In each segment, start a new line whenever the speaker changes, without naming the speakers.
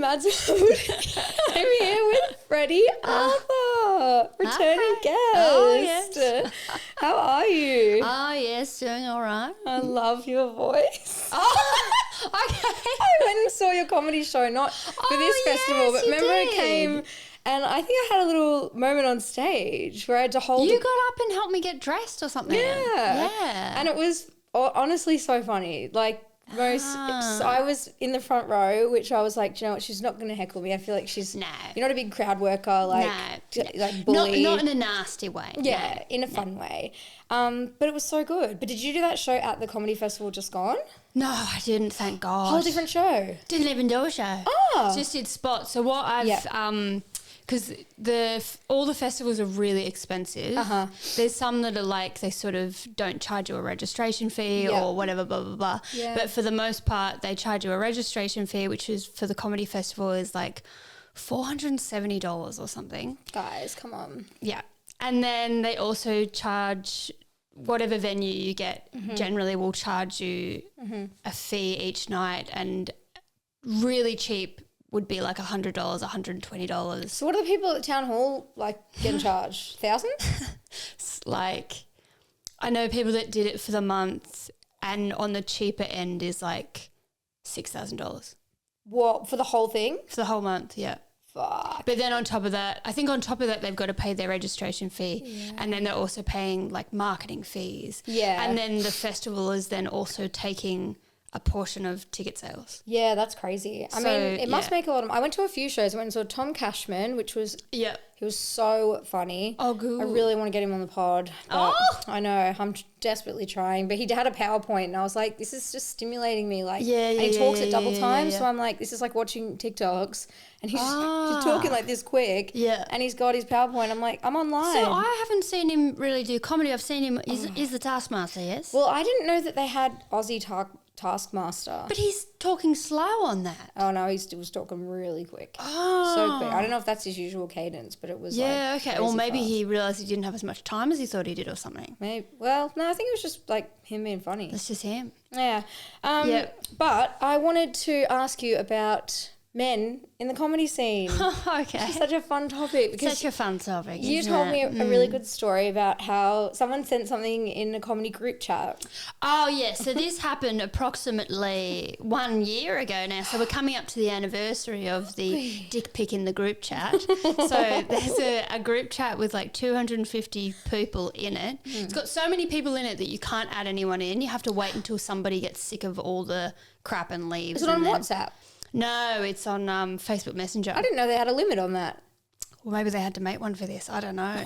Mads. I'm here with Freddie Arthur, returning guest.
Oh, yes.
How are you?
Oh, yes, doing all right.
I love your voice.
Oh, okay.
I went and saw your comedy show, not for this festival,
yes,
but
you
remember it
did.
came, and I think I had a little moment on stage where I had to hold
You got up and helped me get dressed or something. Yeah.
and it was honestly so funny. Like, so I was in the front row, which I was like, do you know what? She's not going to heckle me. I feel like she's you're not a big crowd worker, like bully.
Not in a nasty way.
Yeah, in a fun way. But it was so good. But did you do that show at the comedy festival just gone?
No, I didn't, thank God.
Whole different show.
Didn't even do a show.
Oh.
Just did spots. So what I've because all the festivals are really expensive. There's some that are like they sort of don't charge you a registration fee or whatever, blah, blah, blah. Yeah. But for the most part, they charge you a registration fee, which is for the comedy festival is like $470 or something.
Guys, come on.
Yeah. And then they also charge whatever venue you get generally will charge you a fee each night, and really cheap would be like $100, $120.
So what are the people at Town Hall like getting charged? $1,000?
Like, I know people that did it for the month, and on the cheaper end is like $6,000.
What, for the whole thing?
For the whole month, yeah.
Fuck.
But then on top of that, I think on top of that, they've got to pay their registration fee, and then they're also paying like marketing fees.
Yeah.
And then the festival is then also taking a portion of ticket sales.
Yeah, that's crazy. I mean, it must make a lot of... I went to a few shows. I went and saw Tom Cashman, which was...
Yeah.
He was so funny.
Oh, good.
I really want to get him on the pod. I know. I'm desperately trying. But he had a PowerPoint and I was like, this is just stimulating me. Like, and he talks at double time. So I'm like, this is like watching TikToks. And he's talking like this quick.
Yeah.
And he's got his PowerPoint. I'm like, I'm online.
So I haven't seen him really do comedy. I've seen him... Is the Taskmaster, yes?
Well, I didn't know that they had Aussie Taskmaster.
But he's talking slow on that.
Oh, no, he was talking really quick.
Oh.
So quick. I don't know if that's his usual cadence, but it was
okay. Well, maybe he realised he didn't have as much time as he thought he did or something.
Maybe. Well, no, I think it was just like him being funny.
That's just him.
Yeah. But I wanted to ask you about men in the comedy scene.
Okay.
It's such a fun topic. Because
such a fun topic.
You told me a really good story about how someone sent something in a comedy group chat.
Oh, yeah. So this happened approximately 1 year ago now. So we're coming up to the anniversary of the dick pic in the group chat. So there's a group chat with like 250 people in it. It's got so many people in it that you can't add anyone in. You have to wait until somebody gets sick of all the crap and leaves.
Is it on WhatsApp?
No, it's on Facebook Messenger.
I didn't know they had a limit on that.
Well, maybe they had to make one for this. I don't know.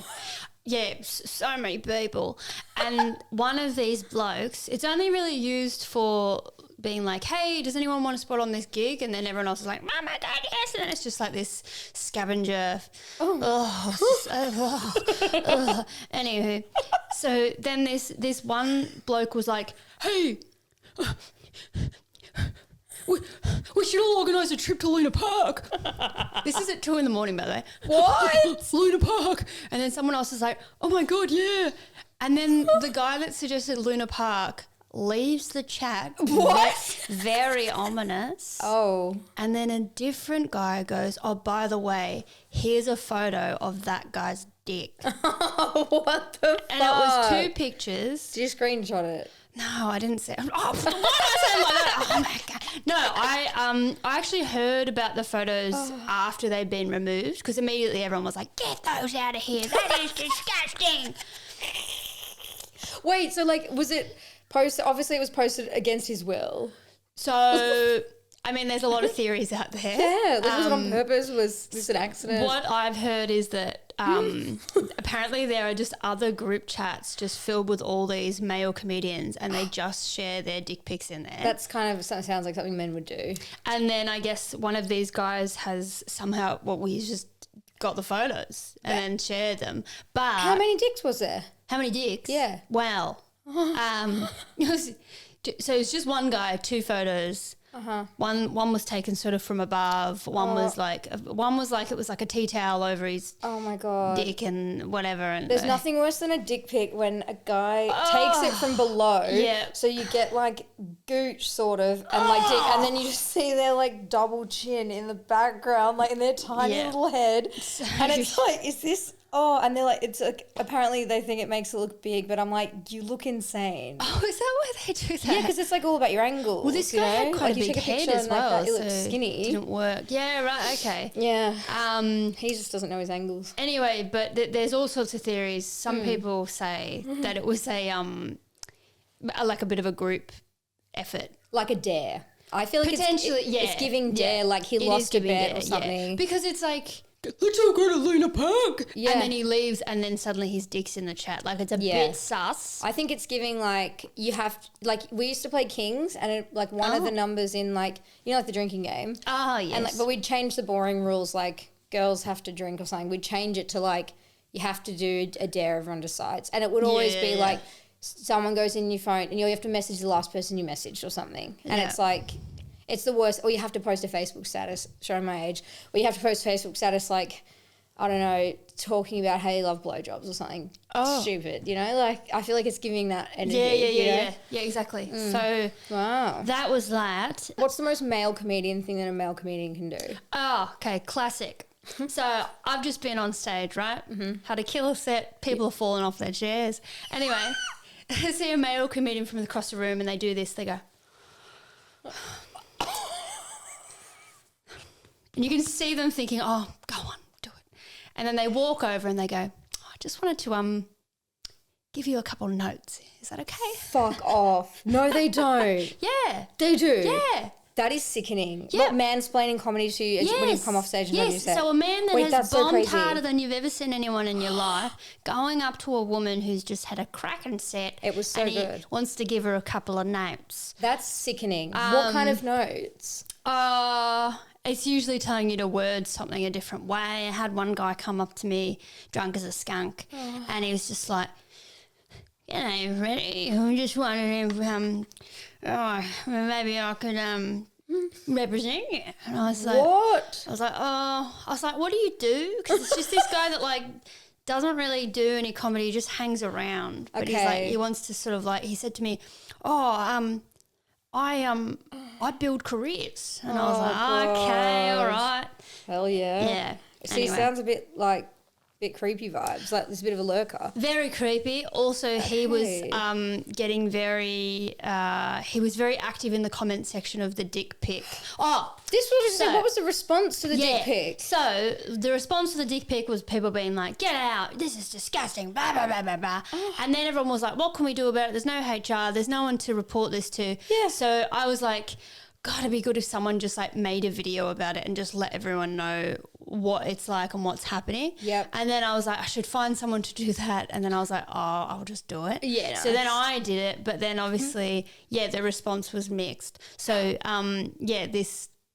Yeah, so many people. And one of these blokes, it's only really used for being like, hey, does anyone want a spot on this gig? And then everyone else is like, Mama, Dad, yes. And it's just like this scavenger. Anywho, so then this one bloke was like, hey, we should all organise a trip to Luna Park. This is at 2 a.m, by the way.
What?
Luna Park. And then someone else is like, oh my God, yeah. And then the guy that suggested Luna Park leaves the chat.
What?
Very ominous.
Oh.
And then a different guy goes, oh, by the way, here's a photo of that guy's dick.
What the fuck?
And it was 2 pictures.
Did you screenshot it?
No, I didn't say. Oh, why did I say like that? Oh my God. No, I actually heard about the photos after they'd been removed, because immediately everyone was like, "Get those out of here! That is disgusting."
Wait, so like, was it posted? Obviously, it was posted against his will.
So, I mean, there's a lot of theories out there.
Yeah, like, was it on purpose? Was this an accident?
What I've heard is that apparently there are just other group chats just filled with all these male comedians, and they just share their dick pics in there.
That's kind of sounds like something men would do.
And then I guess one of these guys has somehow, he's just got the photos and then shared them. But
how many dicks was there?
How many dicks?
Yeah.
Well, so it's just one guy, 2 photos. One was taken sort of from above. One was like it was like a tea towel over his
my God.
dick and whatever. And
there's nothing worse than a dick pic when a guy takes it from below.
Yeah.
So you get like gooch sort of and like dick, and then you just see their like double chin in the background, like in their tiny little head, and it's like, is this? Oh, and they're like, it's like, apparently they think it makes it look big, but I'm like, you look insane.
Oh, is that why they do that?
Yeah, because it's like all about your angles.
Well, this guy had quite a big head as well.
Like, it looks skinny.
Didn't work. Yeah, right. Okay.
Yeah. He just doesn't know his angles.
Anyway, but there's all sorts of theories. Some people say that it was like a bit of a group effort,
like a dare. I feel like potentially, it's giving dare, like he lost a bet or something.
Because it's like, let's all go to Luna Park. Yeah. And then he leaves and then suddenly his dick's in the chat. Like, it's a bit sus.
I think it's giving, like, you have, like, we used to play Kings and, like, one of the numbers in, like, you know, like the drinking game.
Oh, yes.
And, like, but we'd change the boring rules, like, girls have to drink or something. We'd change it to, like, you have to do a dare, everyone decides. And it would always be, like, someone goes in your phone and you have to message the last person you messaged or something. And it's, like... It's the worst. Or you have to post a Facebook status, showing my age, or you have to post Facebook status like, I don't know, talking about how you love blowjobs or something stupid, you know? Like, I feel like it's giving that energy.
Yeah, exactly. So that was that.
What's the most male comedian thing that a male comedian can do?
Oh, okay, classic. So I've just been on stage, right? Had a killer set. People are falling off their chairs. Anyway, I see a male comedian from across the room and they do this. They go... And you can see them thinking, oh, go on, do it. And then they walk over and they go, oh, I just wanted to give you a couple of notes. Is that okay?
Fuck off. No, they don't.
Yeah.
They do?
Yeah.
That is sickening. Yeah. What, mansplaining comedy to you when you come off stage and on your set?
So a man that has bombed harder than you've ever seen anyone in your life, going up to a woman who's just had a cracking set.
It was so good.
He wants to give her a couple of notes.
That's sickening. What kind of notes?
It's usually telling you to word something a different way. I had one guy come up to me drunk as a skunk and he was just like, you know, Freddie, I just wondered if maybe I could represent you. And I was like,
what?
I was like, what do you do? Because it's just this guy that like doesn't really do any comedy, he just hangs around. But he's like, he wants to sort of like, he said to me, I build careers. And I was like, okay, all right.
Hell yeah.
Yeah.
So he sounds a bit like creepy vibes, like there's a bit of a lurker.
Very creepy. Also, he was getting very, he was very active in the comment section of the dick pic. Oh,
what was the response to the dick pic?
So the response to the dick pic was people being like, get out, this is disgusting, blah, blah, blah, blah, blah. And then everyone was like, what can we do about it? There's no HR, there's no one to report this to. Yeah. So I was like, God, it'd be good if someone just like made a video about it and just let everyone know what it's like and what's happening.
Yep.
And then I was like, I should find someone to do that. And then I was like, oh, I'll just do it.
Yeah.
So then I did it, but then obviously, the response was mixed. So,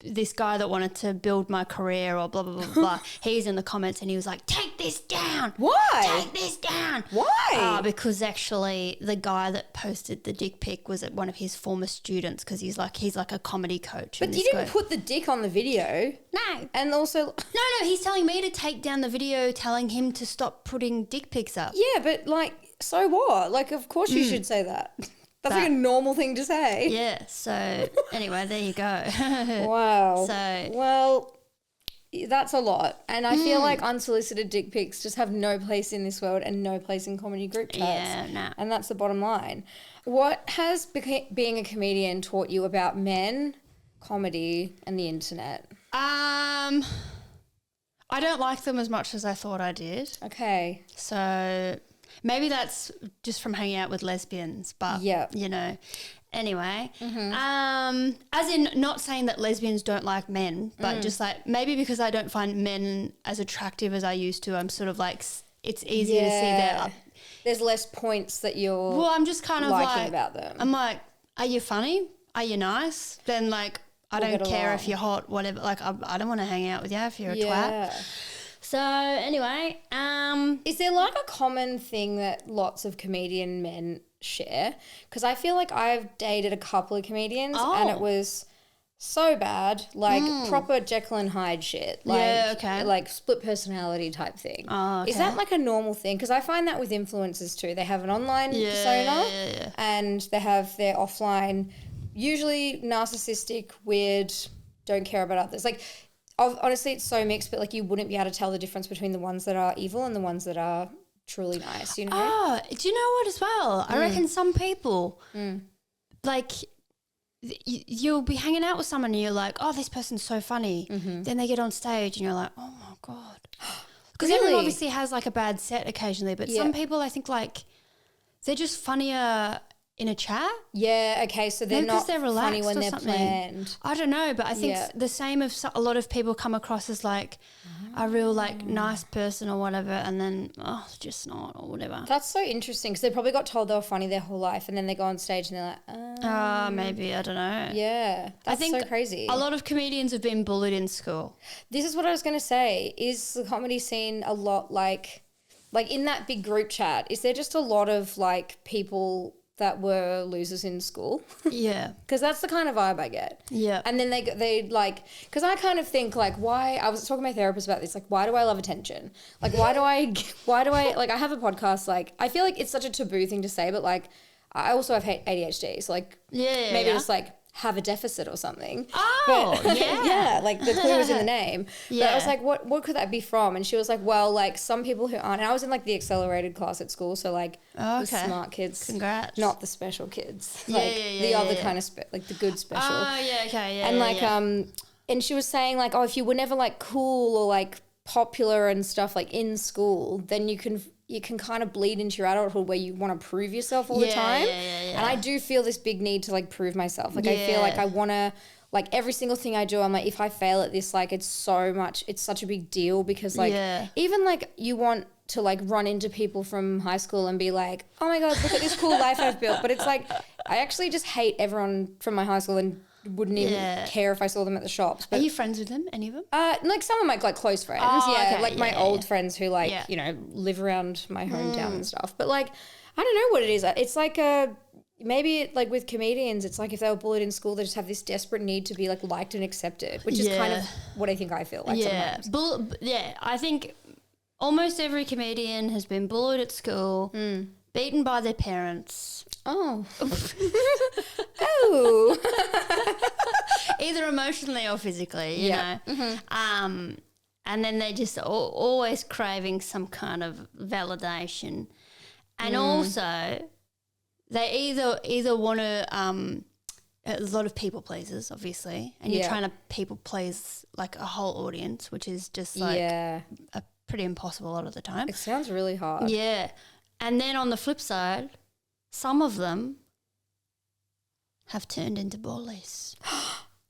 this guy that wanted to build my career or blah, blah, blah, blah, he's in the comments and he was like, take this down.
Why?
Take this down.
Why?
Because actually the guy that posted the dick pic was one of his former students because he's like a comedy coach.
But you didn't put the dick on the video.
No.
And also...
No, he's telling me to take down the video, telling him to stop putting dick pics up.
Yeah, but like, so what? Like, of course you should say that. That's like a normal thing to say.
Yeah, so anyway, there you go.
Wow.
So,
well, that's a lot. And I feel like unsolicited dick pics just have no place in this world and no place in comedy group chats.
Yeah, no.
And that's the bottom line. What has being a comedian taught you about men, comedy, and the internet?
I don't like them as much as I thought I did.
Okay.
So... maybe that's just from hanging out with lesbians, but, you know, anyway. As in not saying that lesbians don't like men, but just like maybe because I don't find men as attractive as I used to, I'm sort of like, it's easier to see that.
There's less points that you're
I'm just kind of
liking about them.
I'm like, are you funny? Are you nice? Then like, I don't care if you're hot, whatever. Like, I don't want to hang out with you if you're a twat. So anyway,
is there like a common thing that lots of comedian men share? Because I feel like I've dated a couple of comedians and it was So bad, like proper Jekyll and Hyde shit. Like, like split personality type thing.
Oh, okay.
Is that like a normal thing? Because I find that with influencers too. They have an online persona and they have their offline, usually narcissistic, weird, don't care about others. Like, honestly, it's so mixed, but like you wouldn't be able to tell the difference between the ones that are evil and the ones that are truly nice, you know?
Oh, do you know what as well? I reckon some people, like... You'll be hanging out with someone and you're like, oh, this person's so funny. Then they get on stage and you're like, oh, my God. Because everyone obviously has like a bad set occasionally, but some people I think like they're just funnier in a chat.
Yeah, okay, so they're not funny when they're planned.
I don't know, but I think the same if a lot of people come across as like a real like nice person or whatever and then, it's just not or whatever.
That's so interesting because they probably got told they were funny their whole life and then they go on stage and they're like,
maybe, I don't know.
Yeah, that's so crazy.
A lot of comedians have been bullied in school.
This is what I was going to say. Is the comedy scene a lot like in that big group chat, is there just a lot of like people that were losers in school?
Yeah. Because
that's the kind of vibe I get.
Yeah.
And then they like, because I kind of think like, why, I was talking to my therapist about this, like, why do I love attention? Like, why do I, like, I have a podcast, like, I feel like it's such a taboo thing to say, but like, I also have ADHD, so like, maybe just like, have a deficit or something.
Oh,
but, yeah, like the clue was in the name. Yeah. But I was like, what could that be from? And she was like, well, like some people who aren't, and I was in like the accelerated class at school, so like the smart kids.
Congrats.
Not the special kids. Like the other kind of, like the good special.
Oh, yeah, okay, yeah.
And like, and she was saying like, oh, if you were never like cool or like popular and stuff like in school, then you can kind of bleed into your adulthood where you want to prove yourself all the time. And I do feel this big need to like prove myself. Like I feel like I want to, like every single thing I do, I'm like, if I fail at this, like it's such a big deal because like even like you want to like run into people from high school and be like, oh my God, look at this cool life I've built. But it's like, I actually just hate everyone from my high school and wouldn't even care if I saw them at the shops. But,
are you friends with them, any of them?
Like some of my like close friends, like my old friends who like, you know, live around my hometown and stuff. But like, I don't know what it is. It's like maybe like with comedians, it's like if they were bullied in school, they just have this desperate need to be like liked and accepted, which is kind of what I think I feel like sometimes.
I think almost every comedian has been bullied at school, beaten by their parents.
Oh.
Either emotionally or physically, you know. And then they just always craving some kind of validation. And also they either want to a lot of people pleasers, obviously, and you're trying to people please like a whole audience, which is just like a pretty impossible a lot of the time.
It sounds really hard.
Yeah. And then on the flip side, some of them have turned into bullies.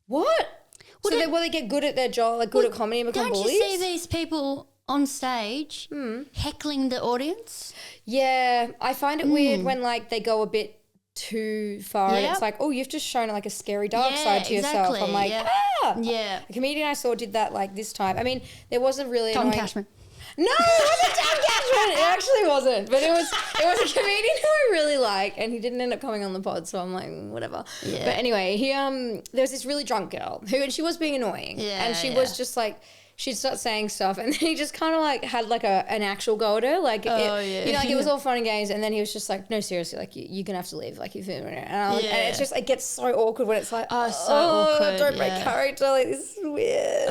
What? So they get good at their job, like good at comedy and become bullies?
Don't you see these people on stage heckling the audience?
Yeah, I find it weird when like they go a bit too far and it's like, oh, you've just shown like a scary dark side to yourself. I'm like, A comedian I saw did that like this time. I mean, there wasn't really
Tom Cashman.
No, it wasn't Tom Cashman. It actually wasn't. But it was a comedian who I really like, and he didn't end up coming on the pod, so I'm like, whatever. Yeah. But anyway, there was this really drunk girl and she was being annoying. Yeah. And she was just like, she'd start saying stuff and then he just kind of like had like an actual go at her. Like, you know, like it was all fun and games, and then he was just like, no, seriously, like you're going to have to leave. Like, and it's just, it gets so awkward when it's like, awkward. Don't break character. Like, this is weird.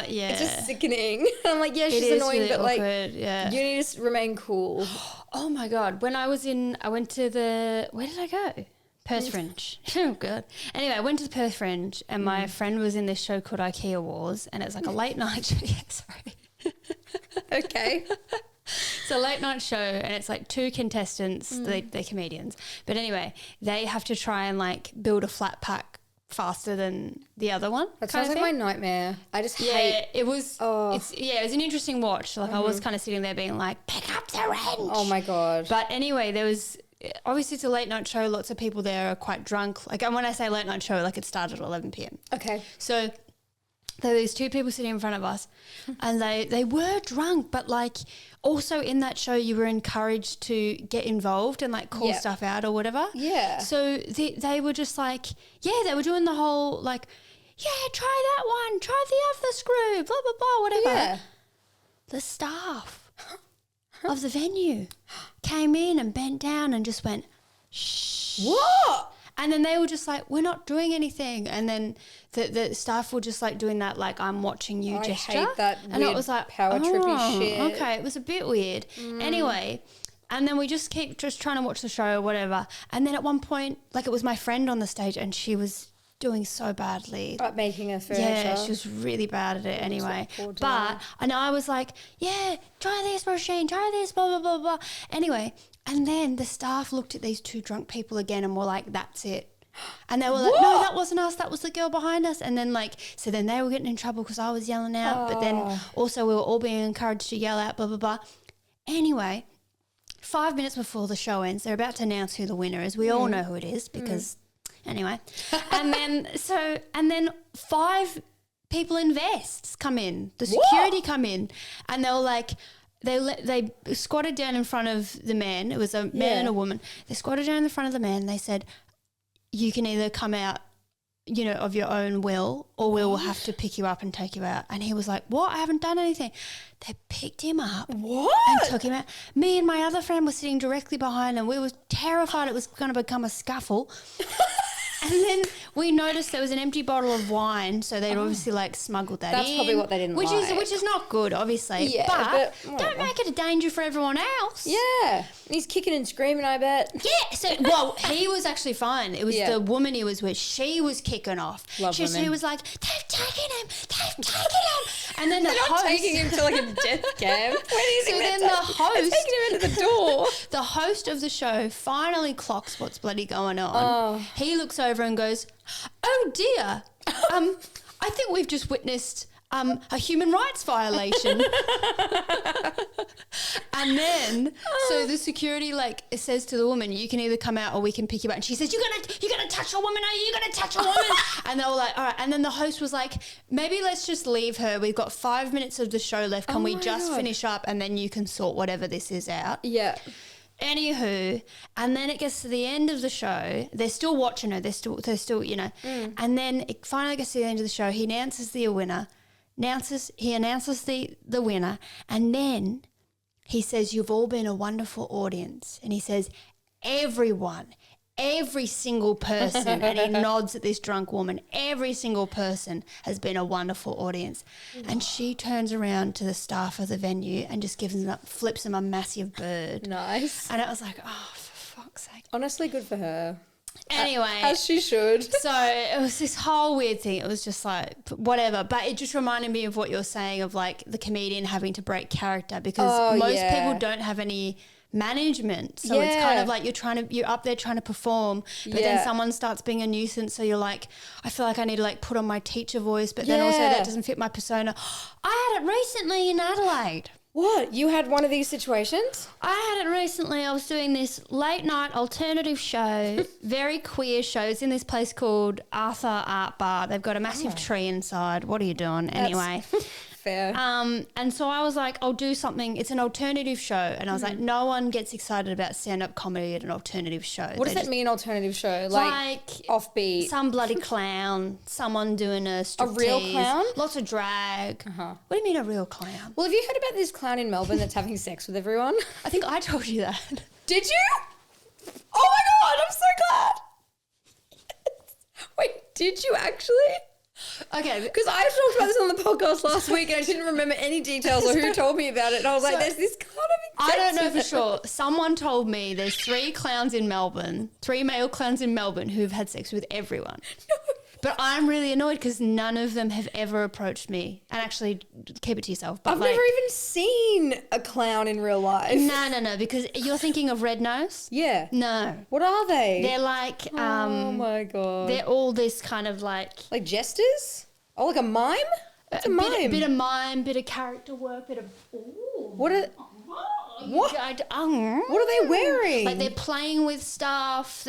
It's just sickening. I'm like, yeah, she's annoying, really but awkward, like, you need to remain cool.
Oh my God. When I went to where did I go? Perth Fringe. Oh, God. Anyway, I went to the Perth Fringe and my friend was in this show called IKEA Wars, and it's like a late night show. Yeah, sorry.
Okay.
It's a late night show and it's like two contestants, they're comedians. But anyway, they have to try and like build a flat pack faster than the other one.
That sounds like my nightmare. I just hate.
It was. It was an interesting watch. Like I was kind of sitting there being like, pick up the wrench.
Oh my God.
But anyway, there was. Obviously, it's a late night show. Lots of people there are quite drunk. Like, and when I say late night show, like it started at 11 p.m.
Okay.
So there were these two people sitting in front of us, and they were drunk, but like also in that show, you were encouraged to get involved and like call stuff out or whatever.
Yeah.
So they were just like, they were doing the whole like, yeah, try that one, try the other screw, blah, blah, blah, whatever.
Yeah.
The staff of the venue came in and bent down and just went, shh.
What?
And then they were just like, we're not doing anything. And then the staff were just like doing that, like, I'm watching you gesture.
I hate that
and
weird
it was like,
power trippy shit.
Okay, it was a bit weird. Anyway, and then we just keep just trying to watch the show or whatever. And then at one point, like, it was my friend on the stage and she was doing so badly.
Like making a furniture.
Yeah, she was really bad at it anyway. But, and I was like, yeah, try this machine, try this, blah, blah, blah, blah. Anyway, and then the staff looked at these two drunk people again and were like, that's it. And they were like, no, that wasn't us, that was the girl behind us. And then like, so then they were getting in trouble because I was yelling out, but then also we were all being encouraged to yell out, blah, blah, blah. Anyway, 5 minutes before the show ends, they're about to announce who the winner is. We all know who it is because... Anyway, and then 5 people in vests come in. The security come in, and they were like, they squatted down in front of the man. It was a man and a woman. They squatted down in front of the man. And they said, "You can either come out, you know, of your own will, or we will have to pick you up and take you out." And he was like, "What? I haven't done anything." They picked him up and took him out. Me and my other friend were sitting directly behind them. We were terrified it was going to become a scuffle. And then we noticed there was an empty bottle of wine, so they'd obviously like smuggled that in.
That's probably what they didn't like.
Which is not good, obviously.
Yeah,
but don't make it a danger for everyone else.
Yeah. He's kicking and screaming, I bet.
Yeah. So, well, he was actually fine. It was the woman he was with. She was kicking off. She was like, they've taken him. They've taken him. And then the host...
taking him to like a death camp.
So then the host...
They're taking him into the door.
The host of the show finally clocks what's bloody going on. He looks over and goes, "Oh dear, I think we've just witnessed a human rights violation." And then so the security like says to the woman, "You can either come out or we can pick you up." And she says, "You're gonna touch a woman? Are you gonna touch a woman?" And they were like, "All right." And then the host was like, "Maybe let's just leave her. We've got 5 minutes of the show left. Can we just finish up and then you can sort whatever this is out?"
Yeah.
Anywho, and then it gets to the end of the show. They're still watching her. They're still, you know. And then it finally gets to the end of the show. He announces the winner. He announces the winner, and then he says, "You've all been a wonderful audience." And he says, "Everyone, every single person," and he nods at this drunk woman, "every single person has been a wonderful audience." And she turns around to the staff of the venue and just flips them a massive bird.
Nice.
And I was like, oh, for fuck's sake.
Honestly, good for her.
Anyway.
As she should.
So it was this whole weird thing. It was just like, whatever. But it just reminded me of what you're saying of like the comedian having to break character because most people don't have any management, so it's kind of like you're up there trying to perform, but then someone starts being a nuisance, so you're like, I feel like I need to like put on my teacher voice, but then also that doesn't fit my persona. I had it recently in Adelaide.
What? You had one of these situations?
I had it recently. I was doing this late night alternative show, very queer shows in this place called Arthur Art Bar. They've got a massive tree inside. What are you doing? Anyway.
Fair.
And so I was like, I'll do something. It's an alternative show. And I was like, no one gets excited about stand-up comedy at an alternative show.
What does that mean, alternative show? Like offbeat?
Some bloody clown, someone doing a striptease.
A real clown?
Lots of drag. What do you mean a real clown?
Well, have you heard about this clown in Melbourne that's having sex with everyone?
I think I told you that.
Did you? Oh my God, I'm so glad. Wait, did you actually? Okay, because I talked about this on the podcast last week and I didn't remember any details or who told me about it. And I was like, there's this clown having sex.
I don't know for sure. Someone told me there's 3 clowns in Melbourne, 3 male clowns in Melbourne who've had sex with everyone. No. But I'm really annoyed because none of them have ever approached me. And actually, keep it to yourself. But
I've never even seen a clown in real life.
No, because you're thinking of Red Nose?
Yeah.
No.
What are they?
They're like...
oh, my God.
They're all this kind of like...
Like jesters? Oh, like a mime? It's a mime.
Bit of mime, bit of character work, bit of... Ooh.
What are they wearing?
Like they're playing with stuff.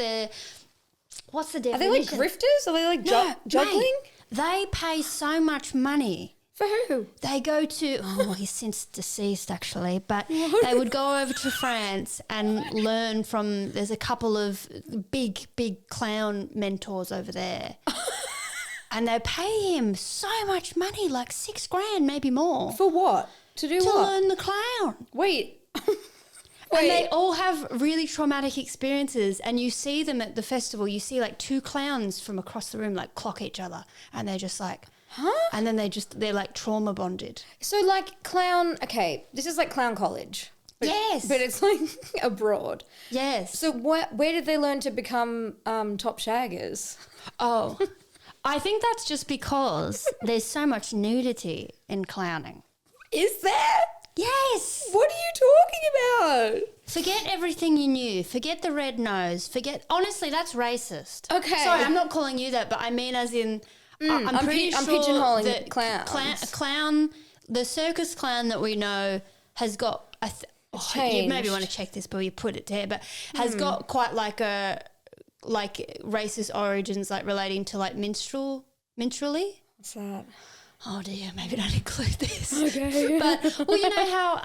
What's the definition?
Are they like grifters? Are they like juggling?
Mate, they pay so much money.
For who?
They go to, he's since deceased actually, but they would go over to France and learn from, there's a couple of big clown mentors over there. and they pay him so much money, like $6,000, maybe more.
For what? To do what?
To learn the clown.
Wait.
And they all have really traumatic experiences, and you see them at the festival. You see like two clowns from across the room like clock each other, and they're just like, huh? And then they're like trauma bonded.
So like clown, okay, this is like clown college.
Yes.
But it's like abroad.
Yes.
So where did they learn to become top shaggers?
Oh, I think that's just because there's so much nudity in clowning.
Is there?
Yes.
What are you talking about?
Forget everything you knew. Forget the red nose. Honestly, that's racist.
Okay.
Sorry, I'm not calling you that, but I mean as in I'm pretty sure
I'm pigeonholing
that
clowns.
The circus clown that we know has got you maybe want to check this before you put it there, but has got quite like racist origins, like relating to like minstrelly.
What's that?
Oh dear, maybe don't include this.
Okay.
But well, you know how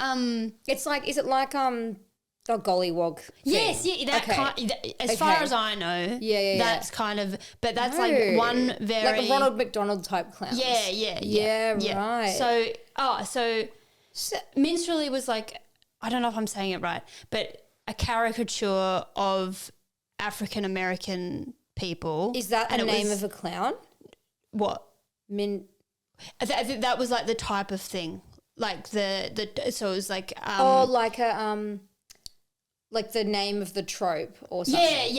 it's like, is it like a gollywog thing?
Yes, yeah, that kind, as far as I know, that's kind of, but that's like one very
like a Ronald McDonald type clown.
Yeah,
right.
So minstrelly was like, I don't know if I'm saying it right, but a caricature of African American people.
Is that the name of a clown?
What? That was like the type of thing, like so it was like like the name of the trope or something.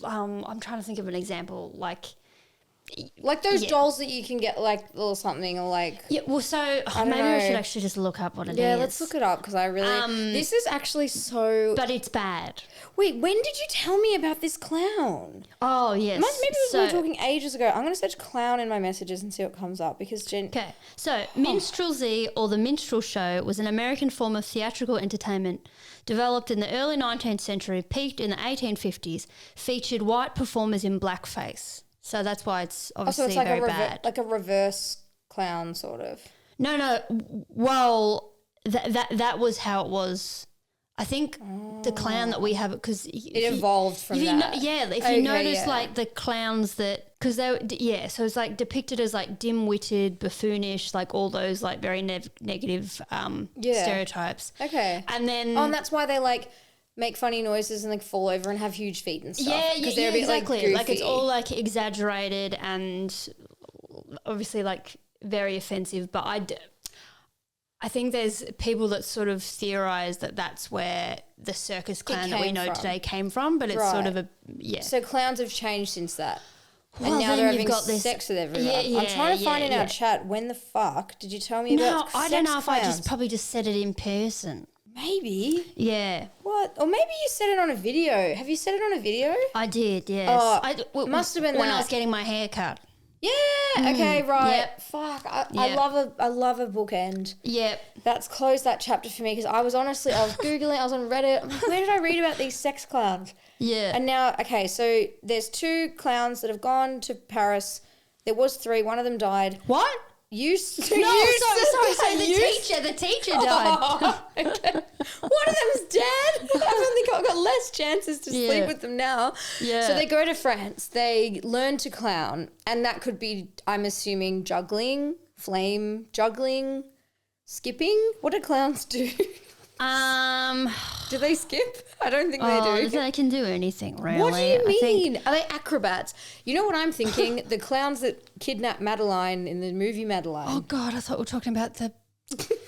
I'm trying to think of an example, like those dolls that you can get like or something, or like well, so maybe we should actually just look up what it is.
Yeah, let's look it up because I really this is actually so.
But it's bad.
Wait, when did you tell me about this clown?
Oh yes,
maybe we were talking ages ago. I'm going to search clown in my messages and see what comes up because
Okay, so minstrelsy or the minstrel show was an American form of theatrical entertainment developed in the early 19th century, peaked in the 1850s, featured white performers in blackface. So that's why it's obviously
so it's like
bad.
Like a reverse clown sort of.
No. Well, that was how it was. I think the clown that we have, because it
evolved from that.
If you notice, like the clowns that, because so it's like depicted as like dim-witted, buffoonish, like all those like very negative stereotypes.
Okay,
and then
and that's why they like make funny noises and like fall over and have huge feet and stuff.
Yeah, exactly. Like it's all like exaggerated and obviously like very offensive. But I think there's people that sort of theorise that that's where the circus clown that we know today came from. But it's sort of So clowns have changed since that.
Well, and now they're having sex with everyone. I'm trying to find in our chat, when the fuck did you tell me about sex
No, I don't know
clowns?
if I probably just said it in person.
Maybe.
Yeah.
What? Or maybe you said it on a video. Have you said it on a video?
I did, yes.
Oh, must have been
when I was getting my hair cut.
Yeah. Okay. Right.
Yep.
Fuck. I love a bookend.
Yep.
That's closed that chapter for me because I was Googling. I was on Reddit. I'm like, where did I read about these sex clowns?
Yeah.
And now, okay, so there's 2 clowns that have gone to Paris. There was 3. One of them died.
What?
Sorry.
The teacher died.
Oh, okay. One of them's dead. I've got less chances to sleep with them now.
Yeah.
So they go to France. They learn to clown, and that could be, I'm assuming, juggling, flame juggling, skipping. What do clowns do? Do they skip? I don't think they do.
They can do anything, really.
What do you mean? Are they acrobats? You know what I'm thinking? The clowns that kidnapped Madeline in the movie Madeline.
Oh, God, I thought we were talking about the...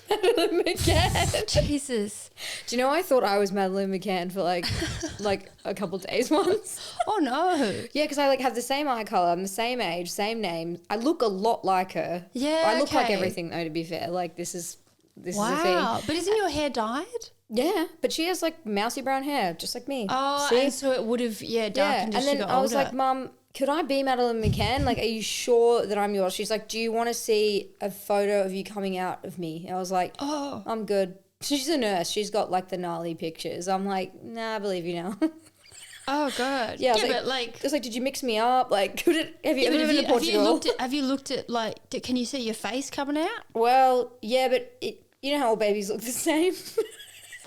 Madeline McCann.
Jesus.
Do you know I thought I was Madeline McCann for like a couple of days once?
Oh, no.
Yeah, because I have the same eye colour, I'm the same age, same name. I look a lot like her.
Yeah,
I look like everything, though, to be fair. Like, this is a thing.
Wow. But isn't your hair dyed?
Yeah, but she has like mousy brown hair, just like me.
Oh,
see?
And so it would have, darkened as she got older.
I was like, Mum, could I be Madeline McCann? Like, are you sure that I'm yours? She's like, do you want to see a photo of you coming out of me? And I was like, oh, I'm good. She's a nurse. She's got like the gnarly pictures. I'm like, nah, I believe you now.
Oh, God.
Yeah,
but like...
I was like, did you mix me up? Like, have you ever been to Portugal?
Have you looked at like, can you see your face coming out?
Well, yeah, but you know how all babies look the same?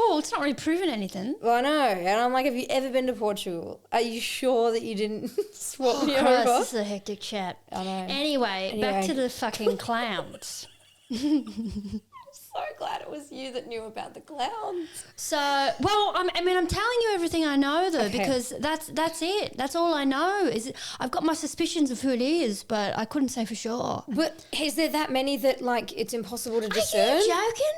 Well, it's not really proven anything.
Well, I know. And I'm like, have you ever been to Portugal? Are you sure that you didn't swap me over?
This is a hectic chat.
I know.
Anyway, back to the fucking clowns.
So glad it was you that knew about the clowns.
So, well, I'm telling you everything I know though, because that's it. That's all I know. I've got my suspicions of who it is, but I couldn't say for sure.
But is there that many that like it's impossible to discern?
Are you joking?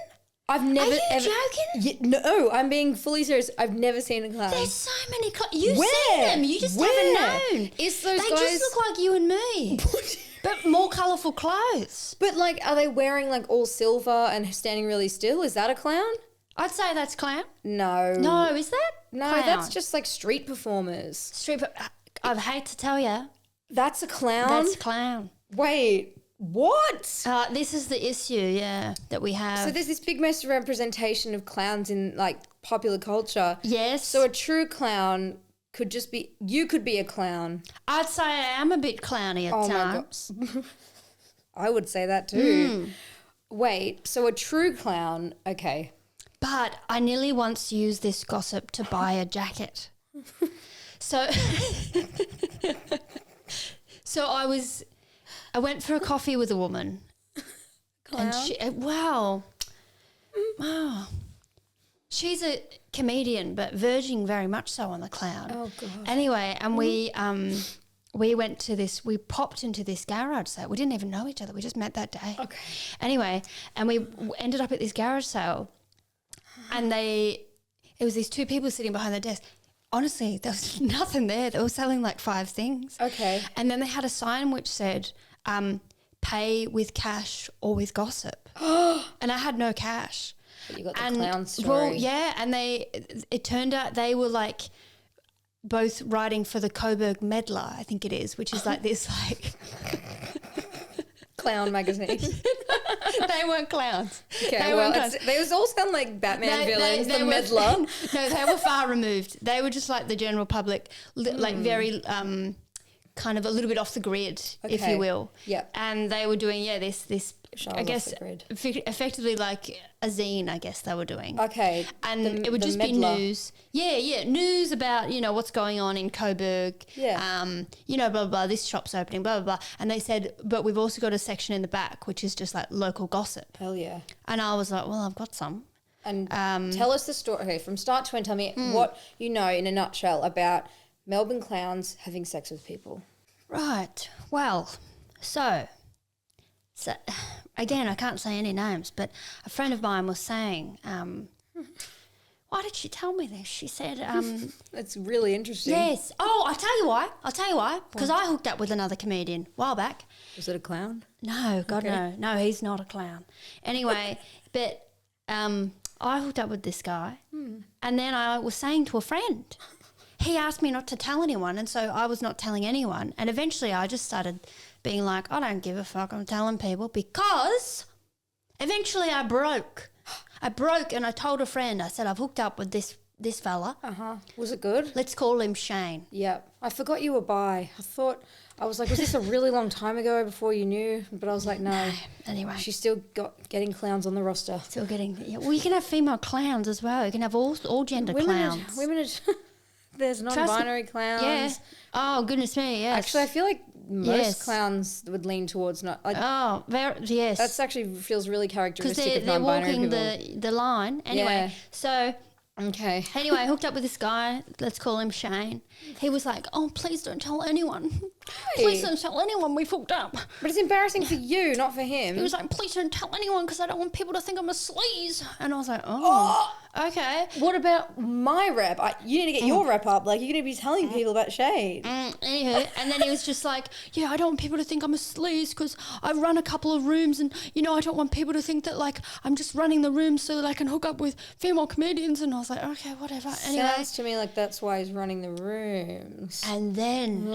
I've never.
Are you joking?
No, I'm being fully serious. I've never seen a clown.
There's so many clowns. You've seen them. You just haven't known.
Is those
they
guys
just look like you and me. But more colourful clothes.
But, like, are they wearing, like, all silver and standing really still? Is that a clown?
I'd say that's clown.
No.
No, is that?
No,
clown?
that's just, like, street performers.
I hate to tell you.
That's a clown?
That's clown.
Wait, what?
This is the issue, yeah, that we have.
So there's this big misrepresentation of clowns in, like, popular culture.
Yes.
So a true clown could just be, you could be a clown.
I'd say I am a bit clowny at times.
My God. I would say that too. Wait, so a true clown, okay.
But I nearly once used this gossip to buy a jacket. So I went for a coffee with a woman.
Clown?
And she's a comedian, but verging very much so on the clown.
Oh, God.
Anyway, and we went to this, we popped into this garage sale. We didn't even know each other. We just met that day.
Okay.
Anyway, and we ended up at this garage sale and it was these two people sitting behind the desk. Honestly, there was nothing there. They were selling like 5 things.
Okay.
And then they had a sign which said, pay with cash or with gossip. And I had no cash.
But you got the clown story.
Well, yeah, and it turned out they were like both writing for the Coburg Meddler, I think it is, which is like this like
clown magazine.
They weren't clowns.
Okay, they all sound like Batman villains, the Meddler.
No, they were far removed. They were just like the general public, like very kind of a little bit off the grid, if you will.
Yeah.
And they were doing, this I guess,
off the grid.
effectively like a zine, I guess they were doing.
Okay.
And it would just be news. Yeah, news about, what's going on in Coburg.
Yeah.
Blah, blah, blah, this shop's opening, blah, blah, blah. And they said, but we've also got a section in the back, which is just like local gossip.
Hell yeah.
And I was like, well, I've got some.
And tell us the story. Okay, from start to end, tell me what you know in a nutshell about Melbourne clowns having sex with people.
Right. Well, so again, I can't say any names, but a friend of mine was saying, why did she tell me this? She said,
That's really interesting.
yes. Oh, I'll tell you why. Because I hooked up with another comedian a while back.
Was it a clown?
No, God, no. No, he's not a clown. Anyway, but I hooked up with this guy and then I was saying to a friend, he asked me not to tell anyone, and so I was not telling anyone. And eventually I just started being like, I don't give a fuck, I'm telling people, because eventually I broke. And I told a friend, I said, I've hooked up with this fella.
Uh-huh. Was it good?
Let's call him Shane.
Yeah. I forgot you were bi. I was like, was this a really long time ago before you knew? But I was like, no.
Anyway.
She's still getting clowns on the roster.
Still getting, well, you can have female clowns as well. You can have all gender clowns.
Women are there's non-binary clowns.
Yeah. Oh, goodness me, yes.
Actually, I feel like most clowns would lean towards not. Like,
yes.
That's actually feels really characteristic of
because they're
non-binary
walking
people.
the line. Anyway, so
okay.
Anyway, I hooked up with this guy. Let's call him Shane. He was like, "Oh, please don't tell anyone. Please don't tell anyone we've hooked up."
But it's embarrassing for you, not for him.
He was like, "Please don't tell anyone because I don't want people to think I'm a sleaze." And I was like, "Oh, okay."
What about my rep? You need to get your rep up. Like, you're going to be telling people about Shane.
Anywho, and then he was just like, "Yeah, I don't want people to think I'm a sleaze because I run a couple of rooms and, I don't want people to think that, like, I'm just running the rooms so that I can hook up with female comedians." And I was like, "Okay, whatever." Anyway.
Sounds to me like that's why he's running the rooms.
And then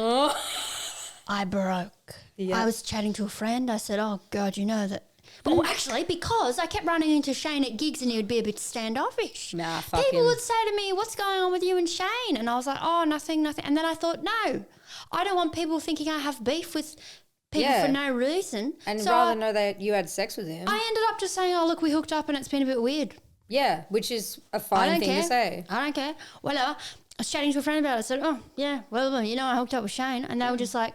I broke. Yeah. I was chatting to a friend. I said, "Oh, God, you know that." Well, actually, because I kept running into Shane at gigs and he would be a bit standoffish.
Nah, fuck
People
him.
would say to me, "What's going on with you and Shane?" And I was like, "Oh, nothing. And then I thought, no, I don't want people thinking I have beef with people for no reason.
And
so
rather know that you had sex with him.
I ended up just saying, "Oh, look, we hooked up and it's been a bit weird."
Yeah, which is a fine thing to say.
I don't care. Whatever. I was chatting to a friend about it. I said, oh, yeah, well, you know, I hooked up with Shane. And they were just like,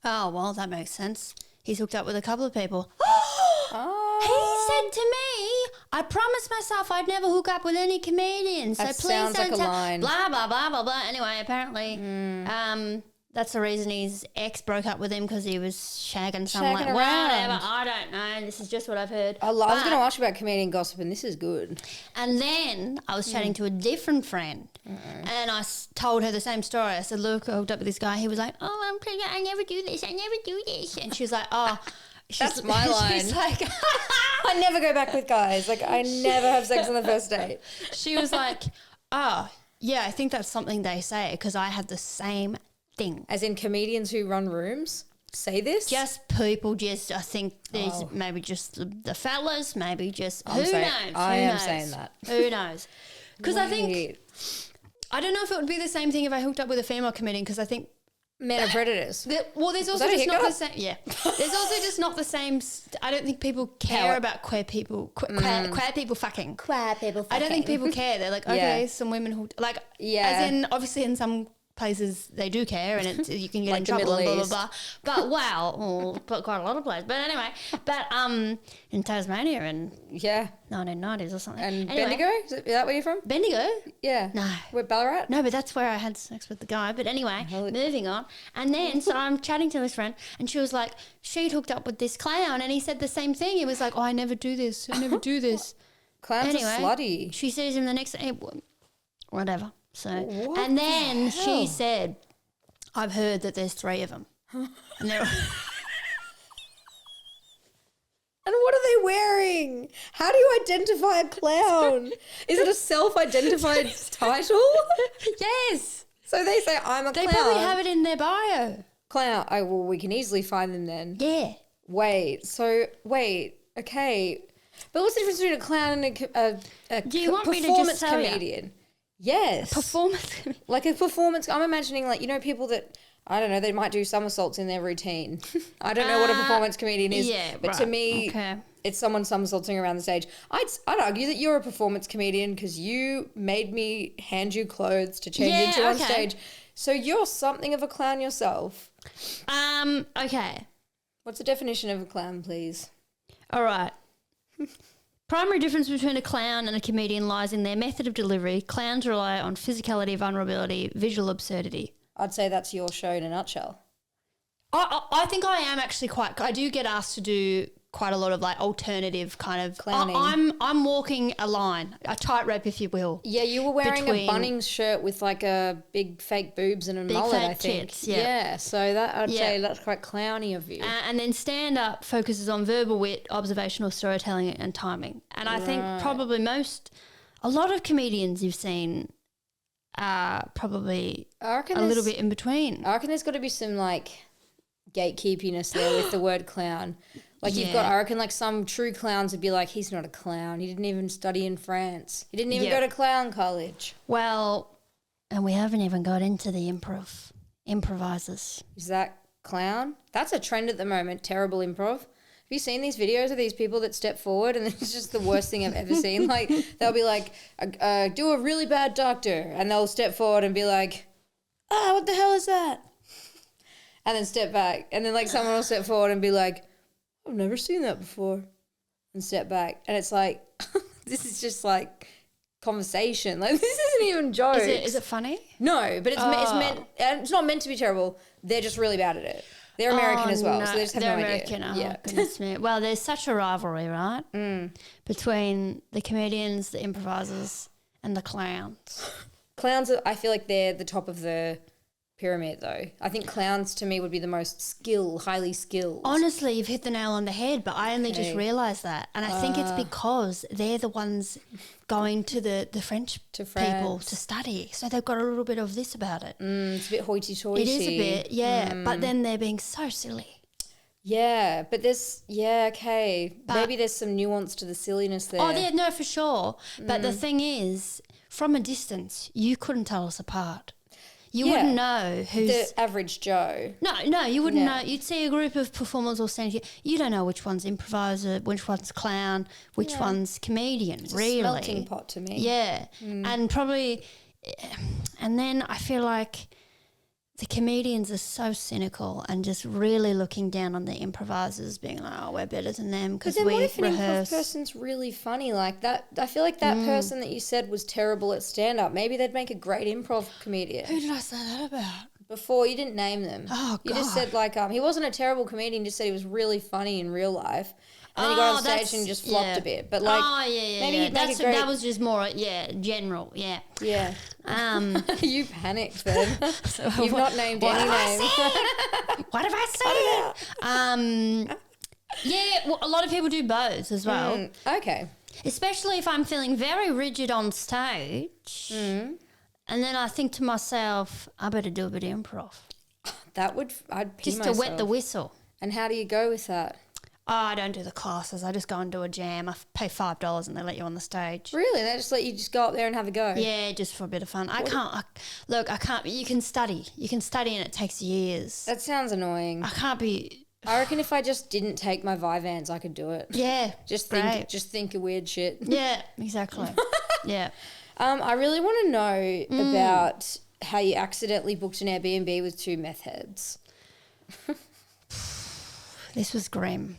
oh, well, that makes sense. He's hooked up with a couple of people. He said to me, I promised myself I'd never hook up with any comedians. So
That
please
sounds
don't
like a
tell.
line.
Blah, blah, blah, blah, blah. Anyway, apparently that's the reason his ex broke up with him, because he was shagging someone.
Shagging
Whatever,
around.
I don't know. This is just what I've heard.
I was going to ask you about comedian gossip, and this is good.
And then I was chatting to a different friend, and I told her the same story. I said, look, I hooked up with this guy. He was like, oh, I never do this. I never do this. And she was like, oh.
That's my line.
She's like,
I never go back with guys. Like, I never have sex on the first date.
she was like, oh, yeah, I think that's something they say, because I had the same thing.
As in comedians who run rooms say this?
Just people, I think there's maybe just the fellas, maybe just, who knows?
I am saying that.
Who knows? Because I think, I don't know if it would be the same thing if I hooked up with a female comedian, because I think
men are predators.
There's also just not the same. Yeah, there's also just not the same. I don't think people care about queer people. Queer people fucking. Queer people. I don't think people care. They're like, okay, some women who like. Yeah. As in, obviously, in some places they do care, and you can get
like
in trouble and blah blah
East.
blah. But wow, but quite a lot of places. But anyway, in Tasmania in 1990s or something.
And
anyway,
Bendigo? Is that where you're from?
Bendigo?
Yeah.
No.
We're Ballarat?
No, but that's where I had sex with the guy. But anyway, moving on. And then, so I'm chatting to this friend, and she was like, she'd hooked up with this clown, and he said the same thing. He was like, oh, I never do this. I never do this.
Clowns are slutty.
She sees him the next day. Whatever. So, and then she said, I've heard that there's 3 of them. And they're
And what are they wearing? How do you identify a clown? Is it a self-identified title?
Yes.
So they say, I'm a clown.
They probably have it in their bio.
Clown. Oh, well, we can easily find them then.
Yeah.
Wait. Okay. But what's the difference between a clown and a
Do you want me to
performance
just tell you?
comedian? Yes.
Performance.
Like a performance. I'm imagining, like, you know, people that, I don't know, they might do somersaults in their routine. I don't know what a performance comedian is.
Yeah,
but to me, it's someone somersaulting around the stage. I'd argue that you're a performance comedian because you made me hand you clothes to change into on stage. So you're something of a clown yourself.
Okay.
What's the definition of a clown, please?
All right. Primary difference between a clown and a comedian lies in their method of delivery. Clowns rely on physicality, vulnerability, visual absurdity.
I'd say that's your show in a nutshell.
I think I am actually I do get asked to do quite a lot of like alternative kind of
clowning.
I'm walking a line, a tightrope, if you will.
Yeah, you were wearing a Bunnings shirt with like a big fake boobs and a mullet, I think.
Tits,
yeah, so that I'd say that's quite clowny of you.
And then stand up focuses on verbal wit, observational storytelling, and timing. And I think probably a lot of comedians you've seen are probably a little bit in between.
I reckon there's got to be some like gatekeepiness there with the word clown. Like you've got, I reckon like some true clowns would be like, he's not a clown. He didn't even study in France. He didn't even go to clown college.
Well, and we haven't even got into the improvisers.
Is that clown? That's a trend at the moment, terrible improv. Have you seen these videos of these people that step forward and it's just the worst thing I've ever seen? Like they'll be like, do a really bad doctor, and they'll step forward and be like, what the hell is that? And then step back, and then like someone will step forward and be like, I've never seen that before, and step back. And it's like, this is just like conversation. Like this isn't even jokes.
Is it funny?
No, but it's meant. It's not meant to be terrible. They're just really bad at it. They're American as well, so they just have no
American.
idea.
Goodness me. Well, there's such a rivalry, right, between the comedians, the improvisers, and the clowns.
Clowns, I feel like they're the top of the pyramid, though. I think clowns to me would be the most highly skilled.
Honestly, you've hit the nail on the head, but I only just realised that. And I think it's because they're the ones going to the French people to study. So they've got a little bit of this about it.
It's a bit hoity-toity.
It is a bit, yeah. But then they're being so silly.
Yeah, but maybe there's some nuance to the silliness there.
Oh, yeah, no, for sure. But the thing is, from a distance, you couldn't tell us apart. You wouldn't know who's...
The average Joe.
No, you wouldn't know. You'd see a group of performers all standing here. You don't know which one's improviser, which one's clown, which one's comedian,
it's
really.
a melting pot to me.
Yeah. And probably... And then I feel like the comedians are so cynical and just really looking down on the improvisers, being like, oh, we're better than them because we rehearse. But then what if an improv
person's really funny like that? I feel like that person that you said was terrible at stand-up. Maybe they'd make a great improv comedian.
Who did I say that about?
Before, you didn't name them.
Oh, God.
You just said, like, he wasn't a terrible comedian, just said he was really funny in real life. And then he got on stage and just flopped a bit. But, like, maybe he'd make a great...
That was just more, general,
Yeah. You panicked then. You've not named any names.
What have I said? Well, a lot of people do both as well.
Okay.
Especially if I'm feeling very rigid on stage. And then I think to myself, I better do a bit of improv.
I'd pee
just
myself.
to wet the whistle.
And how do you go with that?
Oh, I don't do the classes. I just go and do a jam. I pay $5 and they let you on the stage.
Really? They just let you just go up there and have a go?
Yeah, just for a bit of fun. I can't. You can study. You can study and it takes years.
That sounds annoying.
I can't be...
I reckon if I just didn't take my Vyvanse, I could do it.
Yeah.
Just think of weird shit.
Yeah, exactly. Yeah.
I really want to know about how you accidentally booked an Airbnb with 2 meth heads.
This was grim.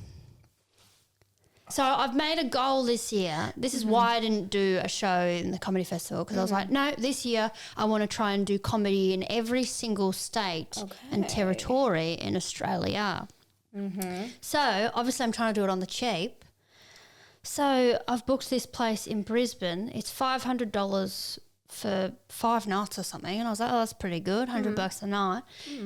So I've made a goal this year. This is why I didn't do a show in the comedy festival, because I was like, no, this year I want to try and do comedy in every single state and territory in Australia. So obviously I'm trying to do it on the cheap. So I've booked this place in Brisbane. It's $500 for 5 nights or something, and I was like, oh, that's pretty good, $100 a night.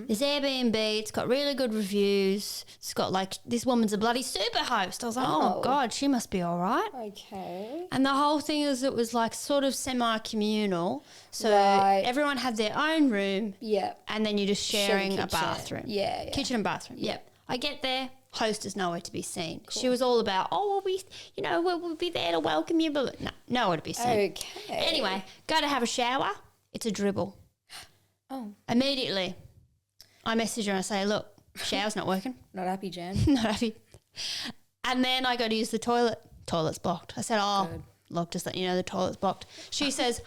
This Airbnb, it's got really good reviews. It's got like, this woman's a bloody super host. I was like, oh God, she must be all right.
Okay.
And the whole thing is, it was like sort of semi-communal, so everyone had their own room.
Yeah.
And then you're just sharing a bathroom.
Yeah.
Kitchen and bathroom. Yep. I get there. Host is nowhere to be seen. Cool. She was all about, we'll be there to welcome you, but no, nowhere to be seen.
Okay.
Anyway, go to have a shower. It's a dribble.
Oh.
Immediately, I message her and I say, look, shower's not working.
Not happy, Jan.
Not happy. And then I go to use the toilet. Toilet's blocked. I said, look, just let you know the toilet's blocked. She says,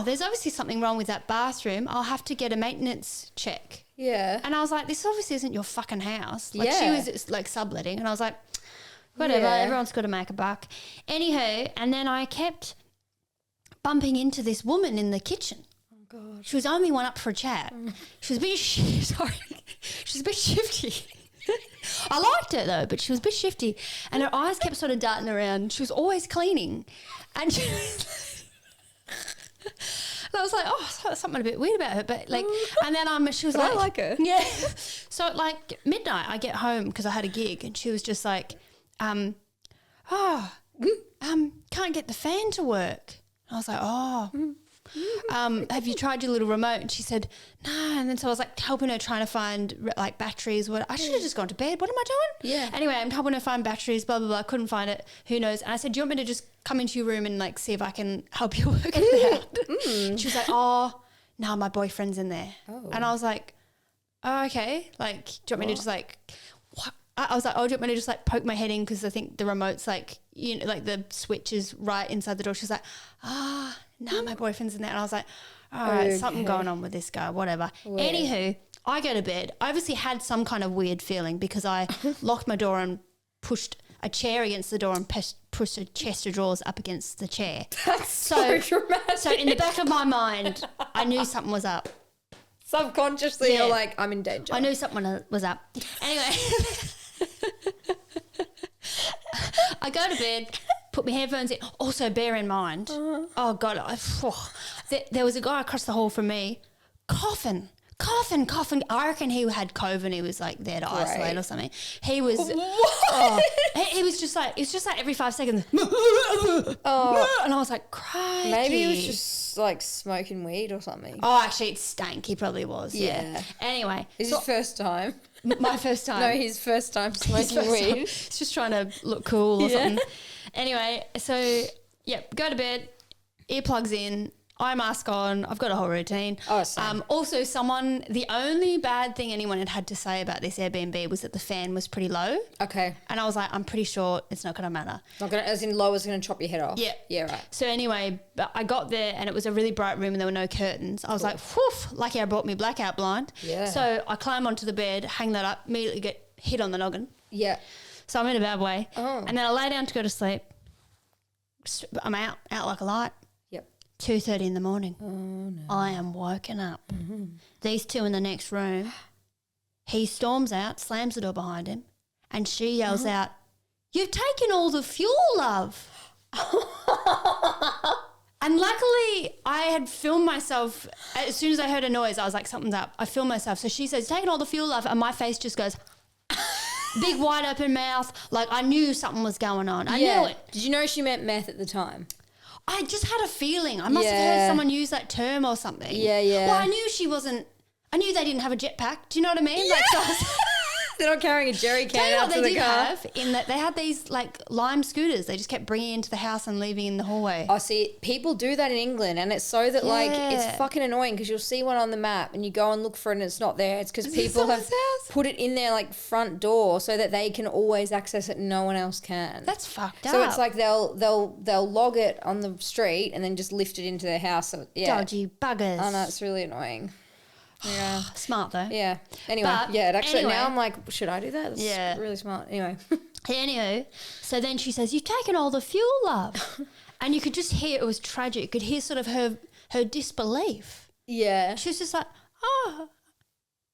there's obviously something wrong with that bathroom. I'll have to get a maintenance check.
Yeah.
And I was like, this obviously isn't your fucking house. Like, she was like subletting, and I was like, whatever, everyone's got to make a buck. Anywho, and then I kept bumping into this woman in the kitchen.
Oh, God.
She was only one up for a chat. She was a bit she was a bit shifty. I liked her though, but she was a bit shifty, and her eyes kept sort of darting around. She was always cleaning, and she and I was like, something a bit weird about her, but like, and then she was like,
I like her.
Yeah. So at like midnight, I get home because I had a gig, and she was just like, can't get the fan to work. And I was like, have you tried your little remote? And she said, no. And then so I was like helping her, trying to find like batteries. I should have just gone to bed. What am I doing?
Yeah.
Anyway, I'm helping her find batteries, blah, blah, blah. Couldn't find it. Who knows? And I said, do you want me to just come into your room and like see if I can help you work it out? She was like, no, my boyfriend's in there. Oh. And I was like, oh, okay. Like, do you want me to just like, what? I was like, do you want me to just like poke my head in? Because I think the remote's like, like the switch is right inside the door. She was like, no, my boyfriend's in there. And I was like, all right, something going on with this guy, whatever. Weird. Anywho, I go to bed. I obviously had some kind of weird feeling because I locked my door and pushed a chair against the door and pushed a chest of drawers up against the chair.
That's so dramatic.
So in the back of my mind, I knew something was up.
Subconsciously, you're like, I'm in danger.
I knew something was up. Anyway, I go to bed, put my headphones in. Also, bear in mind, oh God, there was a guy across the hall from me coughing. I reckon he had COVID and he was like there to isolate or something. He was, he was just like, it's just like every 5 seconds. And I was like, crikey.
Maybe he was just like smoking weed or something.
Oh, actually it stank. He probably was. Yeah. Anyway.
It's his first time.
My first time.
No, his first time smoking weed.
He's just trying to look cool or something. Anyway, so, go to bed, earplugs in. eye mask on. I've got a whole routine.
Oh, same.
Also, the only bad thing anyone had to say about this Airbnb was that the fan was pretty low.
Okay.
And I was like, I'm pretty sure it's not going to matter.
Not going to, as in low is going to chop your head off.
Yeah.
Yeah, right.
So anyway, I got there and it was a really bright room and there were no curtains. I was like, whew, lucky I brought me blackout blind.
Yeah.
So I climb onto the bed, hang that up, immediately get hit on the noggin.
Yeah.
So I'm in a bad way.
Oh.
And then I lay down to go to sleep. I'm out like a light.
Yep.
2:30 in the morning.
Oh, no.
I am woken up. Mm-hmm. These two in the next room. He storms out, slams the door behind him, and she yells out, "You've taken all the fuel, love." And luckily, I had filmed myself. As soon as I heard a noise, I was like, something's up. I filmed myself. So she says, "Taking all the fuel, love," and my face just goes, big wide open mouth. Like I knew something was going on. I knew it.
Did you know she meant meth at the time?
I just had a feeling. I must have heard someone use that term or something.
Yeah, yeah.
Well, I knew she wasn't. I knew they didn't have a jetpack. Do you know what I mean?
Yeah.
Like, so I was,
They're not carrying a jerry can out to the car.
Tell you what they did have in that they had these like lime scooters. They just kept bringing into the house and leaving in the hallway.
Oh, see, people do that in England, and it's so that like it's fucking annoying because you'll see one on the map and you go and look for it and it's not there. It's because people have put it in their like front door so that they can always access it and no one else can.
That's fucked up.
So it's like they'll log it on the street and then just lift it into their house. So, yeah.
Dodgy buggers.
Oh no, it's really annoying. Yeah.
Smart though.
Yeah. Anyway, now I'm like, should I do that? That's really smart. Anyway.
Anywho, so then she says, "You've taken all the fuel, love." And you could just hear, it was tragic. You could hear sort of her disbelief.
Yeah.
She was just like, "Oh."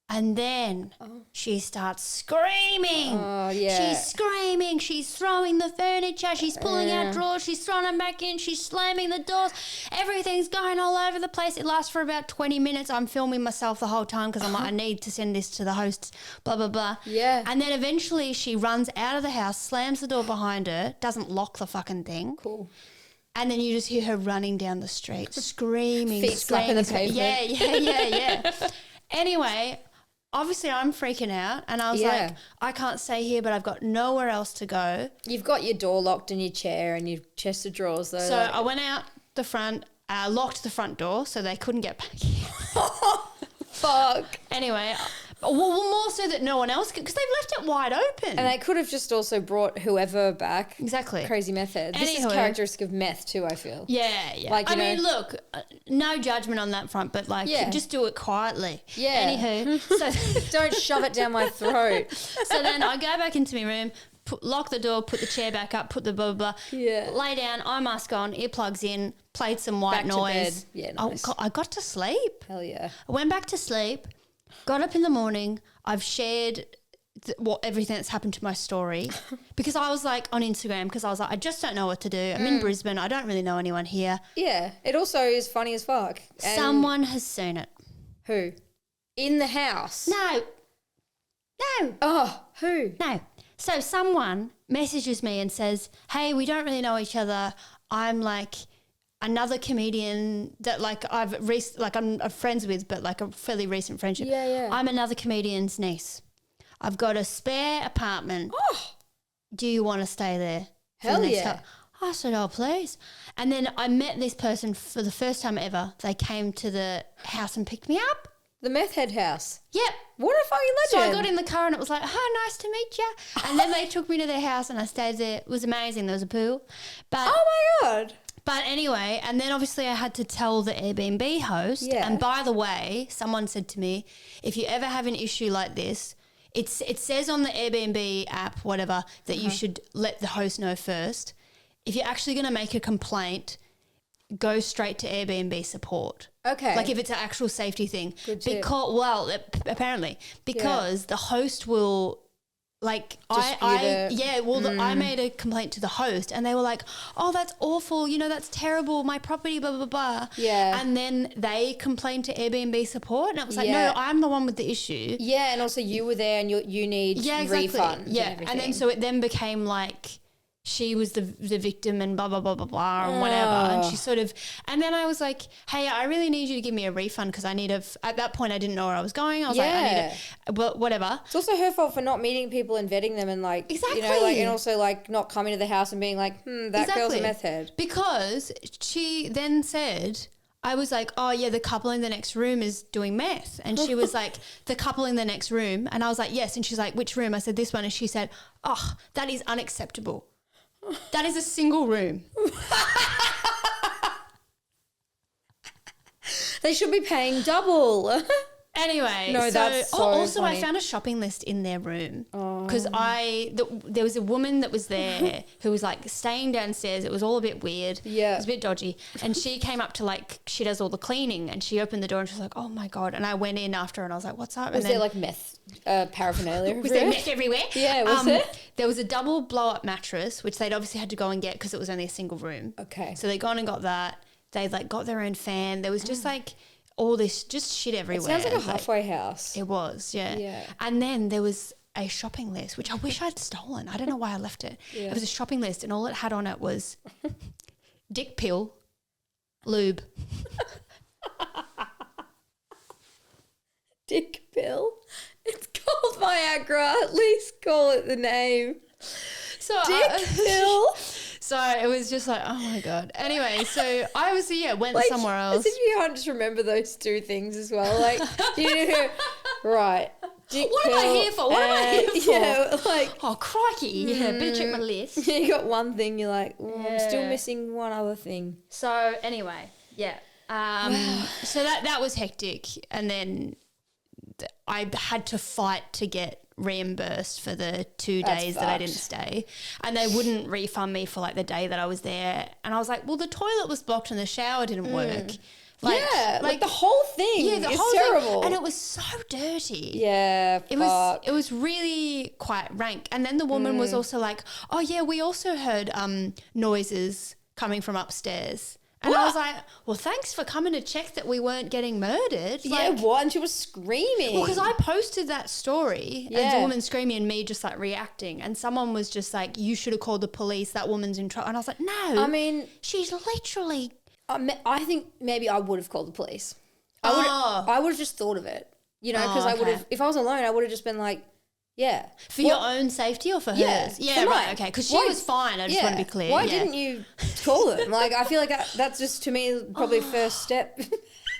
And then she starts screaming.
Oh, yeah.
She's screaming. She's throwing the furniture. She's pulling out drawers. She's throwing them back in. She's slamming the doors. Everything's going all over the place. It lasts for about 20 minutes. I'm filming myself the whole time because I'm like, I need to send this to the hosts, blah, blah, blah.
Yeah.
And then eventually she runs out of the house, slams the door behind her, doesn't lock the fucking thing.
Cool.
And then you just hear her running down the street, screaming.
Feet slapping the pavement.
Yeah. Anyway, obviously I'm freaking out and I was like, I can't stay here, but I've got nowhere else to go.
You've got your door locked and your chair and your chest of drawers though.
So I went out the front, locked the front door so they couldn't get back in.
Fuck.
Anyway, well, more so that no one else could, because they've left it wide open.
And they could have just also brought whoever back.
Exactly.
Crazy method. This is characteristic of meth too, I feel.
Yeah.
Like,
I mean, look, no judgment on that front, but like, just do it quietly.
Yeah.
Anywho, so
don't shove it down my throat.
So then I go back into my room, lock the door, put the chair back up, put the blah, blah, blah.
Yeah.
Lay down, eye mask on, earplugs in, played some white noise.
To bed. Yeah, nice.
I got to sleep.
Hell yeah.
I went back to sleep, got up in the morning. I've shared everything that's happened to my story because I was like on Instagram because I was like, I just don't know what to do. I'm in Brisbane. I don't really know anyone here.
Yeah. It also is funny as fuck. And
someone has seen it.
Who? In the house?
No.
Oh, who?
No. So someone messages me and says, "Hey, we don't really know each other. I'm like another comedian that like I'm friends with, but like a fairly recent friendship.
Yeah.
I'm another comedian's niece. I've got a spare apartment.
Oh.
Do you want to stay there?
Hell yeah.
I said, "Oh, please." And then I met this person for the first time ever. They came to the house and picked me up.
The meth head house.
Yep.
What a fucking legend.
So I got in the car and it was like, "Oh, nice to meet you." And then they took me to their house and I stayed there. It was amazing. There was a pool. But
oh my God.
But anyway, and then obviously I had to tell the Airbnb host.
Yeah.
And by the way, someone said to me, if you ever have an issue like this, it says on the Airbnb app, whatever, that you should let the host know first. If you're actually going to make a complaint, go straight to Airbnb support.
Okay.
Like if it's an actual safety thing.
Good tip.
Apparently, because the host will... Like I made a complaint to the host and they were like, "Oh, that's awful. You know, that's terrible. My property, blah, blah, blah."
Yeah.
And then they complained to Airbnb support and it was like, "No, I'm the one with the issue."
Yeah. And also you were there and you need refunds.
Yeah. And then so it then became like she was the victim and blah, blah, blah, blah, blah, and whatever. And she sort of, and then I was like, "Hey, I really need you to give me a refund because I need at that point I didn't know where I was going. I was like, I need well, whatever.
It's also her fault for not meeting people and vetting them and like,
exactly.
you know, like, and also like not coming to the house and being like, that girl's a meth head.
Because she then said, I was like, oh, yeah, the couple in the next room is doing meth. And she was like, the couple in the next room. And I was like, yes. And she's like, which room? I said, this one. And she said, oh, that is unacceptable. That is a single room.
They should be paying double.
Anyway,
no, that's so
also
funny.
I found a shopping list in their room because there was a woman that was there who was like staying downstairs. It was all a bit weird.
Yeah.
It was a bit dodgy. And she came up to like, she does all the cleaning and she opened the door and she was like, oh my God. And I went in after her and I was like, what's up?
Was there like meth paraphernalia?
Was there meth everywhere?
Yeah, was there?
There was a double blow up mattress, which they'd obviously had to go and get because it was only a single room.
Okay.
So they gone and got that. They like got their own fan. There was just like all this just shit everywhere.
It sounds like a halfway house.
It was, yeah.
Yeah.
And then there was a shopping list, which I wish I'd stolen. I don't know why I left it.
Yeah.
It was a shopping list and all it had on it was dick pill, lube.
Dick pill? It's called Viagra. At least call it the name.
So
Dick pill?
So it was just like, oh my God. Anyway, so I was, went
Like,
somewhere else.
As if you can't just remember those two things as well. Like, you know, right. Dick
What am I
pill
here for? What am I here for?
Yeah, like,
Oh, crikey. Yeah, better check my list.
you got one thing, you're like, I'm still missing one other thing.
So anyway, yeah. So that was hectic. And then I had to fight to get reimbursed for the 2 days that I didn't stay, and they wouldn't refund me for like the day that I was there. And I was like, well, the toilet was blocked and the shower didn't work.
Like the whole thing is terrible.
Thing, and it was so dirty.
Yeah,
it was really quite rank. And then the woman was also like, oh yeah, we also heard noises coming from upstairs. And I was like, well, thanks for coming to check that we weren't getting murdered.
Yeah, what? And she was screaming.
Well, because I posted that story and the woman screaming and me just like reacting. And someone was just like, you should have called the police. That woman's in trouble. And I was like, no.
I mean,
she's literally.
I think maybe I would have called the police. I would have just thought of it, you know, because I would have, if I was alone, I would have just been like, yeah.
For your own safety or for hers? Yeah, right, okay. Because she was fine. I just want to be clear.
Why didn't you call them? Like, I feel like that's just, to me, probably first step.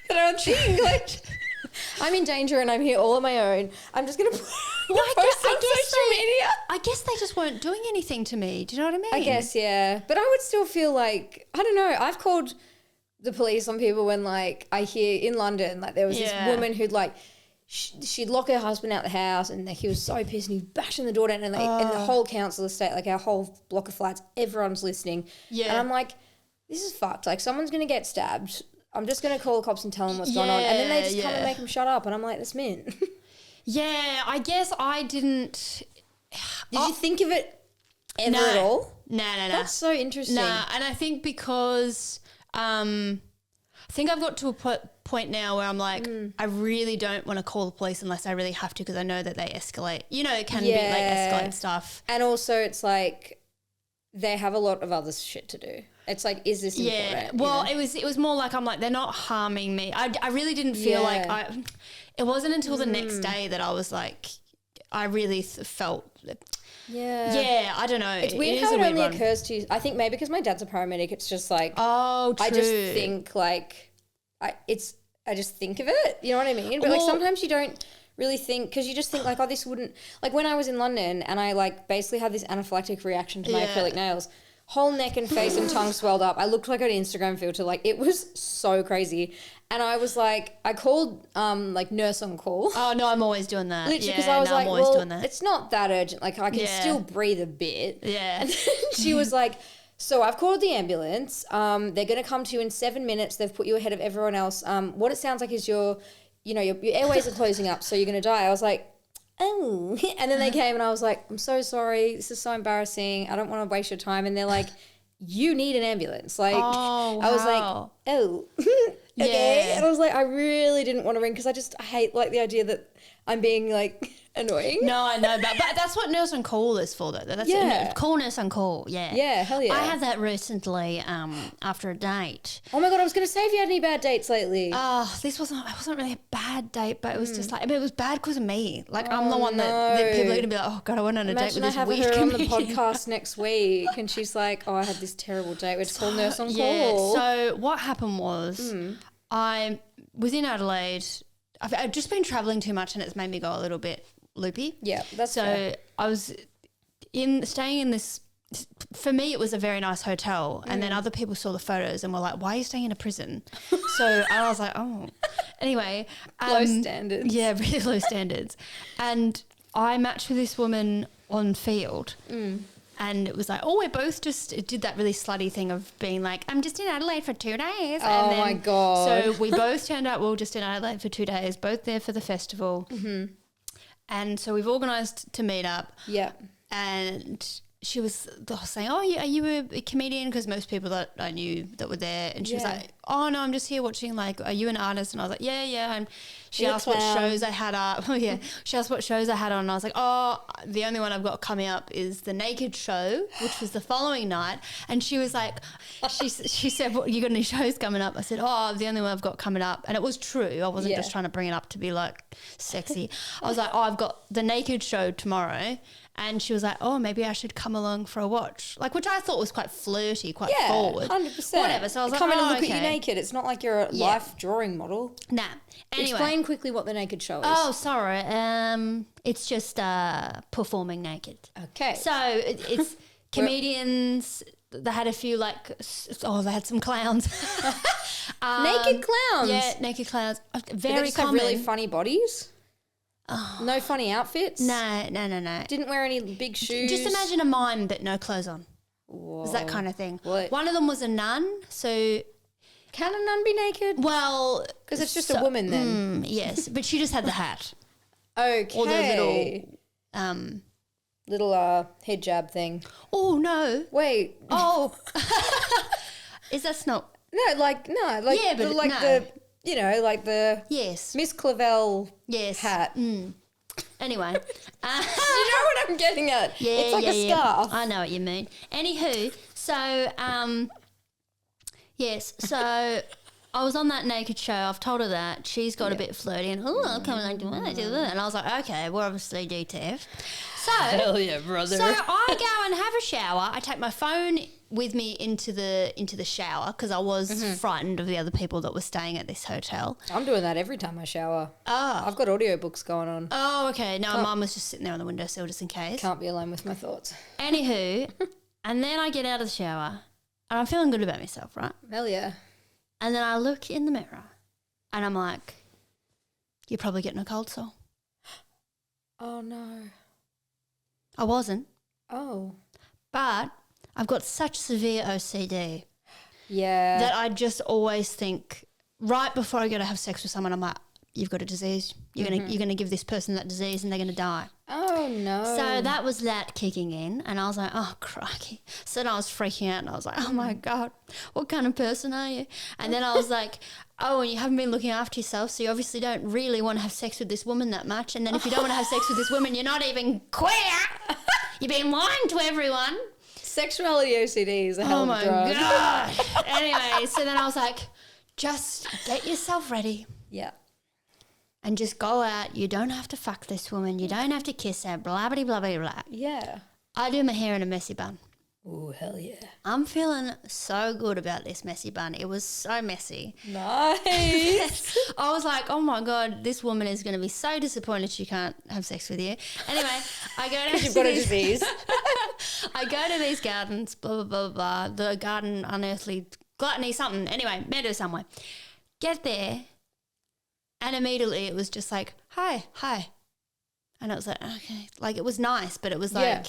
But I think, like, I'm in danger and I'm here all on my own. I'm just going to post on social media.
I guess they just weren't doing anything to me. Do you know what I mean?
I guess, yeah. But I would still feel like, I don't know, I've called the police on people when, like, I hear in London, like, there was this woman who'd, like, she'd lock her husband out the house and he was so pissed and he was bashing the door down and, and the whole council estate, like our whole block of flats, everyone's listening. Yeah. And I'm like, this is fucked. Like, someone's going to get stabbed. I'm just going to call the cops and tell them what's going on. And then they just come and make them shut up. And I'm like, that's mint.
Yeah, I guess I didn't.
Did you think of it ever at all?
No.
That's so interesting.
Nah, and I think because I think I've got to a point now where I'm like, I really don't want to call the police unless I really have to because I know that they escalate. You know, it can be like escalate stuff.
And also it's like they have a lot of other shit to do. It's like, is this important?
Yeah, well, it was more like I'm like, they're not harming me. I really didn't feel like it wasn't until the next day that I was like, I really felt. Yeah, I don't know.
It's weird how it only occurs to you. I think maybe because my dad's a paramedic, it's just like,
oh, true.
I just think like, I just think of it. You know what I mean? But like sometimes you don't really think, because you just think like, oh, this wouldn't, like when I was in London and I like basically had this anaphylactic reaction to my acrylic nails. Whole neck and face and tongue swelled up. I looked like an Instagram filter. Like, it was so crazy. And I was like, I called like nurse on call.
Oh, no, I'm always doing that.
Literally, because I was like, well, it's not that urgent. Like, I can still breathe a bit. Yeah. And then she was like, so I've called the ambulance. They're going to come to you in 7 minutes. They've put you ahead of everyone else. What it sounds like is your airways are closing up, so you're going to die. I was like, oh. And then they came and I was like, I'm so sorry. This is so embarrassing. I don't want to waste your time. And they're like, you need an ambulance. Like, I was like, oh, okay. And I was like, I really didn't want to ring because I hate like the idea that I'm being like annoying.
No, I know, but that's what nurse on call is for, though. That's call nurse on call. Yeah,
yeah, hell yeah.
I had that recently after a date.
Oh my god, I was going to say if you had any bad dates lately.
It wasn't really a bad date, but it was just like, I mean, it was bad because of me. Like, I'm the one that people are going to be like, oh god, I went on a date with this weird
her on the podcast next week, and she's like, oh, I had this terrible date. We had to call nurse on call.
So what happened was, I was in Adelaide. I've just been travelling too much and it's made me go a little bit loopy.
Yeah, that's fair.
I was staying in this. For me, it was a very nice hotel, and then other people saw the photos and were like, "Why are you staying in a prison?" So I was like, "Oh." Anyway,
low standards.
Yeah, really low standards. And I matched with this woman on Field, and it was like, "Oh, we both just did that really slutty thing of being like, I'm just in Adelaide for 2 days."
Oh
and then,
my God!
So we both turned up. We were just in Adelaide for 2 days, both there for the festival, and so we've organised to meet up.
Yeah,
and she was saying, "Oh, are you a comedian?" Because most people that I knew that were there, and she was like, "Oh no, I'm just here watching. Like, are you an artist?" And I was like, "Yeah." And she asked what shows I had up. Oh yeah, she asked what shows I had on, and I was like, "Oh, the only one I've got coming up is the Naked Show, which was the following night." And she was like, she said, "What, you got any shows coming up?" I said, "Oh, the only one I've got coming up," and it was true. I wasn't just trying to bring it up to be like sexy. I was like, "Oh, I've got the Naked Show tomorrow." And she was like, "Oh, maybe I should come along for a watch," like, which I thought was quite flirty, quite forward.
100%.
Whatever. So I was like,
come in and
"Oh,
look
okay."
at you naked. It's not like you're a life drawing model.
Nah. Anyway.
Explain quickly what the Naked Show is.
Oh, sorry. It's just performing naked.
Okay.
So it's comedians. They had a few they had some clowns.
Naked clowns.
Yeah, naked clowns. Very
Did they just
common.
have really funny bodies? Oh. No funny outfits?
No.
Didn't wear any big shoes?
Just imagine a mime but no clothes on.
Whoa.
It's that kind of thing.
What?
One of them was a nun, so...
Can a nun be naked?
Well...
Because it's just a woman then.
Yes, but she just had the hat.
Okay.
Or the little...
little hijab thing.
Oh, no.
Wait.
Oh. That's not...
No. Yeah, but
no.
the... You know, like the
Yes.
Miss Clavel hat.
Anyway.
You know what I'm getting at?
Yeah,
it's like a scarf.
I know what you mean. Anywho, so, yes, so I was on that Naked Show. I've told her that. She's got a bit flirty and, I'll come and do that. And I was like, okay, we're obviously DTF. So,
hell yeah, brother.
So I go and have a shower. I take my phone with me into the shower because I was frightened of the other people that were staying at this hotel.
I'm doing that every time I shower.
Oh.
I've got audiobooks going on.
Oh, okay. No, Mum was just sitting there on the windowsill just in case.
Can't be alone with my thoughts.
Anywho, and then I get out of the shower and I'm feeling good about myself, right?
Hell yeah.
And then I look in the mirror and I'm like, you're probably getting a cold sore.
Oh, no.
I wasn't.
Oh.
But I've got such severe OCD
that
I just always think right before I go to have sex with someone, I'm like, you've got a disease. You're gonna give this person that disease and they're gonna die.
Oh no.
So that was that kicking in and I was like, oh crikey. So then I was freaking out and I was like, oh my God, what kind of person are you? And then I was like, oh, and you haven't been looking after yourself, so you obviously don't really want to have sex with this woman that much. And then if you don't want to have sex with this woman, you're not even queer. You've been lying to everyone.
Sexuality OCD is a hell of a drug.
Oh my God. Anyway, so then I was like, just get yourself ready.
Yeah.
And just go out. You don't have to fuck this woman. You don't have to kiss her. Blah, blah, blah, blah, blah.
Yeah.
I do my hair in a messy bun.
Oh, hell yeah.
I'm feeling so good about this messy bun. It was so messy.
Nice.
I was like, oh my God, this woman is going to be so disappointed she can't have sex with you. Anyway, I go to...
Because you've got a disease.
I go to these gardens, blah, blah, blah, blah. The garden unearthly gluttony something. Anyway, met her somewhere. Get there, and immediately it was just like, hi. And I was like, okay. Like, it was nice, but it was like...
Yeah.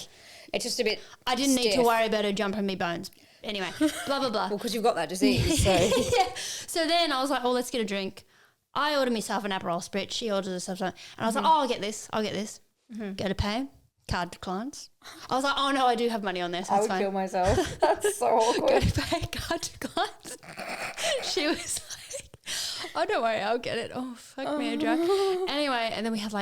It's just a bit
I didn't
stiff.
need to worry about her jumping me bones. Anyway, blah, blah, blah.
Well, because you've got that disease, so...
Yeah. So then I was like, oh, let's get a drink. I ordered myself an Aperol Spritz. She orders herself something. And I was like, oh, I'll get this. Go to pay. Card declines. I was like, oh, no, I do have money on there, so
I
that's
would
fine.
kill myself. That's so awkward.
Go to pay. Card declines. She was like, oh, don't worry, I'll get it. Oh, fuck me, I'm drunk. Anyway, and then we had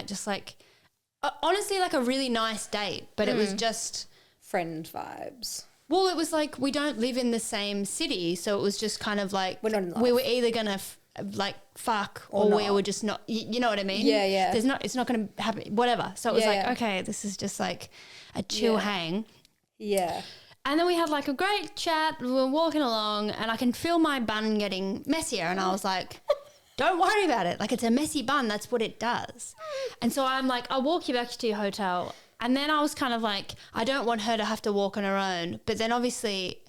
honestly, like a really nice date, but it was just...
Friend vibes.
Well, it was like we don't live in the same city, so it was just kind of like
we're not in love.
We were either going to fuck or we were just not, you know what I mean?
Yeah, yeah.
It's not going to happen, whatever. So it was okay, this is just like a chill hang.
Yeah.
And then we had like a great chat. We were walking along and I can feel my bun getting messier and I was like... Don't worry about it. Like, it's a messy bun. That's what it does. And so I'm like, I'll walk you back to your hotel. And then I was kind of like, I don't want her to have to walk on her own. But then obviously,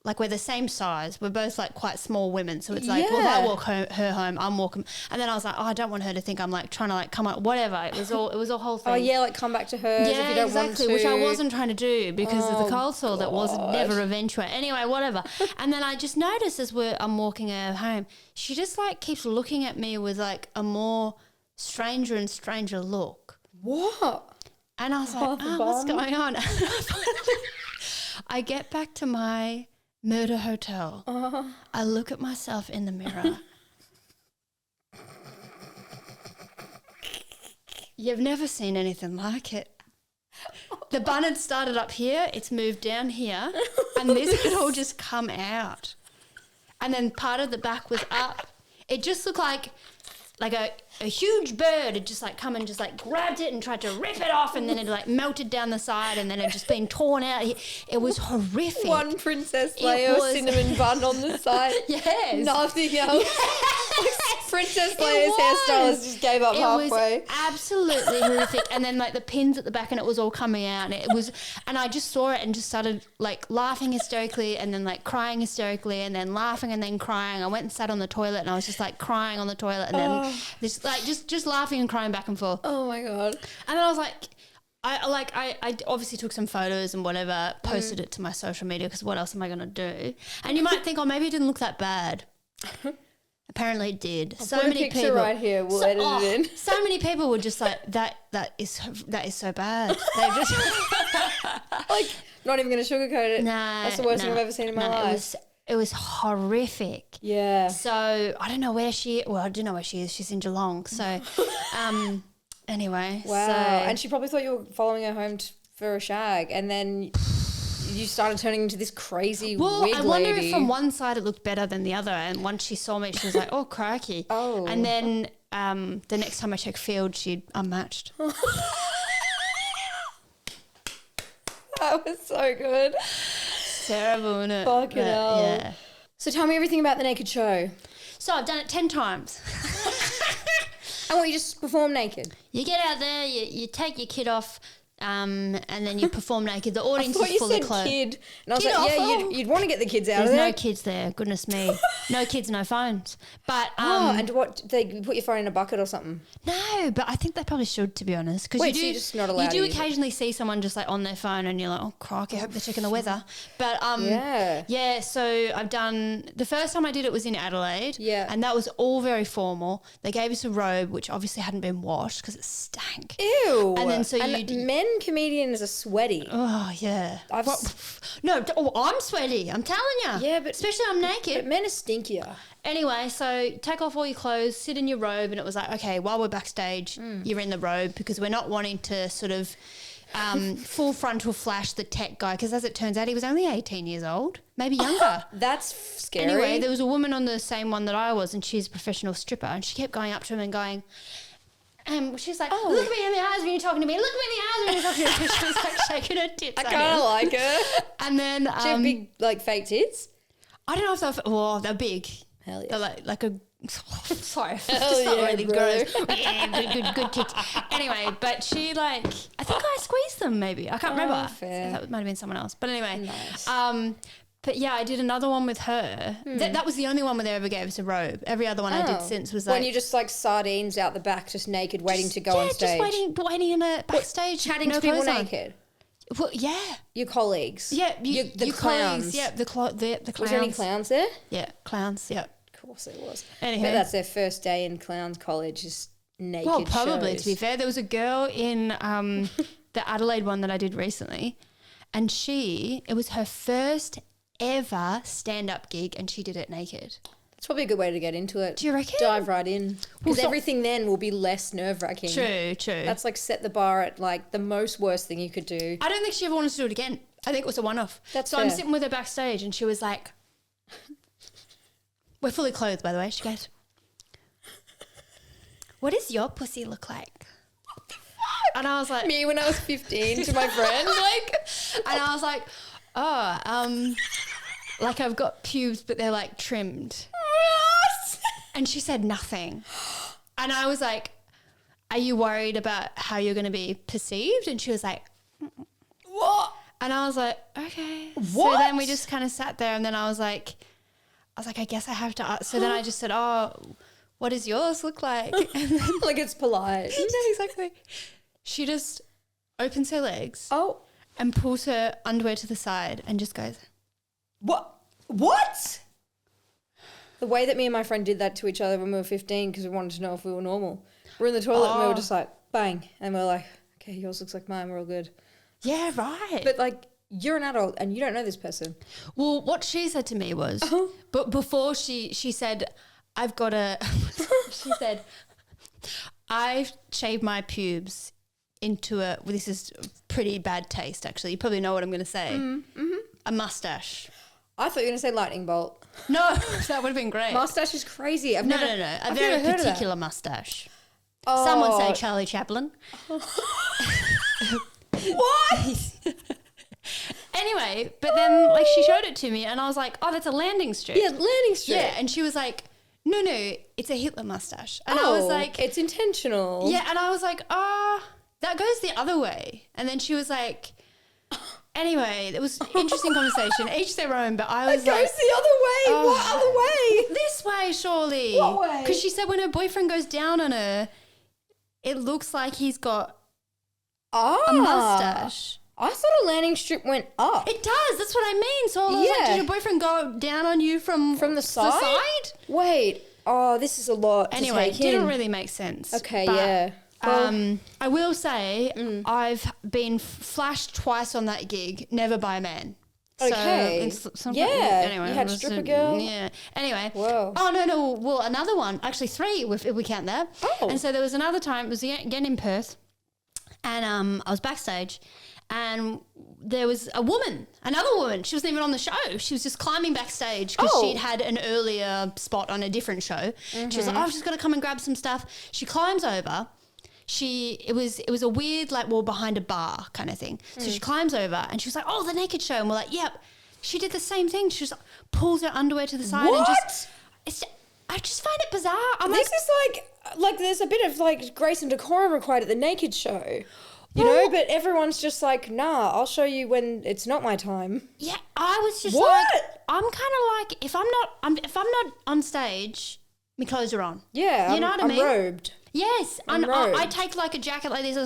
like, we're the same size. We're both, like, quite small women. So it's like, well, if I walk her home, I'm walking. And then I was like, oh, I don't want her to think I'm, like, trying to, like, come up, whatever. It was a whole thing.
Oh, yeah, like, come back to hers if you don't
exactly,
want to.
which I wasn't trying to do because of the cold sore that was never eventuate. Anyway, whatever. And then I just noticed as I'm walking her home, she just, like, keeps looking at me with, like, a more stranger and stranger look.
What?
And I was like, what's going on? I get back to my murder hotel. I look at myself in the mirror. You've never seen anything like it. The bun had started up here. It's moved down here. And this had all just come out. And then part of the back was up. It just looked like a huge bird had just like come and just like grabbed it and tried to rip it off, and then it like melted down the side, and then it just been torn out. It was horrific.
One Princess Leia cinnamon bun on the side.
Yes.
Nothing else. Yes. Princess Leia's hairstylist just gave up halfway.
It was absolutely horrific. And then like the pins at the back and it was all coming out, and it was, and I just saw it and just started like laughing hysterically, and then like crying hysterically, and then laughing and then crying. I went and sat on the toilet and I was just like crying on the toilet, and then this like just laughing and crying back and forth.
Oh my God.
And then I was like, I obviously took some photos and whatever, posted it to my social media because what else am I going to do? And you might think, oh, maybe it didn't look that bad. Apparently it did.
I'll put a picture right here. We'll edit it in.
So many people were just like, that is so bad. They just
like, not even going to sugarcoat it.
No,
that's the worst thing I've ever seen in my life.
It was horrific.
Yeah.
So I don't know where she. Well, I do know where she is. She's in Geelong. So, anyway.
Wow.
So,
and she probably thought you were following her home for a shag, and then you started turning into this crazy wig lady.
I wonder if from one side it looked better than the other, and once she saw me, she was like, "Oh, crikey!"
Oh.
And then the next time I checked field, she'd unmatched.
That was so good.
Terrible, isn't it?
Fucking hell.
Yeah.
So tell me everything about the naked show.
So I've done it 10 times.
And what, you just perform naked?
You get out there, you take your kid off, and then you perform naked. The audience
I thought
is fully
you said
clothed.
kid, and I was like, yeah, you'd want to get the kids out of there.
There's no kids there, goodness me. No kids, no phones. But
and what, they put your phone in a bucket or something?
No, but I think they probably should, to be honest.
Wait, so you're just not allowed?
You do occasionally see someone just like on their phone, and you're like, oh crikey, I hope they're checking the weather. But yeah. So I've done, the first time I did it was in Adelaide.
Yeah,
and that was all very formal. They gave us a robe which obviously hadn't been washed because it stank.
Ew.
And then
men comedians are sweaty.
Oh yeah. I'm sweaty. I'm telling you.
Yeah, but
especially I'm naked.
But men are stinkier.
Anyway, so take off all your clothes, sit in your robe, and it was like, okay, while we're backstage, you're in the robe because we're not wanting to sort of full frontal flash the tech guy, because as it turns out, he was only 18 years old, maybe younger.
That's scary.
Anyway, there was a woman on the same one that I was, and she's a professional stripper, and she kept going up to him and going, she's like, look at me in the eyes when you're talking to me. Look at me in the eyes when you're talking to me. She was like shaking her tits.
I kind of like her.
And then
she had big like fake tits.
I don't know if they're big.
Hell yeah.
They're like a. Sorry,
Hell
just not
yeah,
really
bro.
gross. Yeah, good tits. Anyway, but she I think I squeezed them maybe. I can't remember.
Fair.
So that might have been someone else. But anyway,
nice.
But yeah, I did another one with her. That was the only one where they ever gave us a robe. Every other one I did since was like...
When you just like sardines out the back, just naked, waiting to go on stage.
Just waiting in a backstage.
Chatting to people naked.
Well, yeah.
Your colleagues.
Yeah.
The clowns.
Colleagues, yeah, the clowns.
Was there any clowns there?
Yeah, clowns, yeah.
Of course there was.
Anyway.
But that's their first day in clowns college, just naked
Well, probably,
shows.
to be fair. There was a girl in the Adelaide one that I did recently, and it was her first ever stand-up gig, and she did it naked.
That's probably a good way to get into it.
Do you reckon?
Dive right in. Because everything then will be less nerve-wracking.
True.
That's like set the bar at like the most worst thing you could do.
I don't think she ever wanted to do it again. I think it was a one-off.
That's
so
fair.
I'm sitting with her backstage, and she was like, we're fully clothed, by the way. She goes, what does your pussy look like? And I was like...
Me when I was 15 to my friend.
And I was like, like I've got pubes, but they're like trimmed. And she said nothing. And I was like, are you worried about how you're going to be perceived? And she was like,
What?
and I was like, okay.
What?
So then we just kind of sat there, and then I was like, I guess I have to ask. So then I just said, oh, what does yours look like? And then,
Like it's polite.
no, exactly. She just opens her legs and pulls her underwear to the side and just goes,
What? The way that me and my friend did that to each other when we were 15 because we wanted to know if we were normal. We're in the toilet and we were just like, bang. And we're like, okay, yours looks like mine. We're all good.
yeah, right.
But like, you're an adult and you don't know this person.
Well, what she said to me was, but before she said, I've got a, she said, I've shaved my pubes into this is pretty bad taste actually. You probably know what I'm going to say. A mustache.
I thought you were going to say lightning bolt.
No, that would have been great.
Mustache is crazy.
No. A very particular mustache.
Oh.
Some would say Charlie Chaplin.
What?
Anyway, but then like she showed it to me and I was like, oh, that's a landing strip.
Yeah, landing strip.
Yeah, and she was like, no, it's a Hitler mustache. And I was like,
it's intentional.
yeah, and I was like, oh, that goes the other way. And then she was like, anyway, it was an interesting conversation. Each their own, but I was
It goes the other way.
Oh.
What other way?
this way, surely.
What way?
Because she said when her boyfriend goes down on her, it looks like he's got a mustache.
I thought a landing strip went up.
It does. That's what I mean. So I was like, did your boyfriend go down on you from
the side? Wait. Oh, this is a lot.
Anyway,
to
it
take
didn't
in.
really make sense.
Okay,
but,
yeah. Well,
I will say I've been flashed twice on that gig, never by a man.
Okay.
So
Yeah.
Anyway,
You had
it was
stripper girl?
Yeah. Anyway.
Whoa.
Oh no. Well, another one. Actually, 3 if we count that.
Oh.
And so there was another time. It was again in Perth, and I was backstage, and there was another woman. She wasn't even on the show. She was just climbing backstage because she'd had an earlier spot on a different show. She was like, I've just got to come and grab some stuff. She climbs over. It was a weird, like, behind a bar kind of thing. So she climbs over and she was like, oh, the naked show. And we're like, yep. She did the same thing. She just pulls her underwear to the side and I just find it bizarre.
this is like there's a bit of like grace and decorum required at the naked show. You know, but everyone's just like, nah, I'll show you when it's not my time.
Yeah, I was just like, I'm kind of like, if I'm not on stage, my clothes are on.
Yeah,
you know what I mean?
I'm robed.
Yes,
I'm
and
robed.
I take like a jacket like this,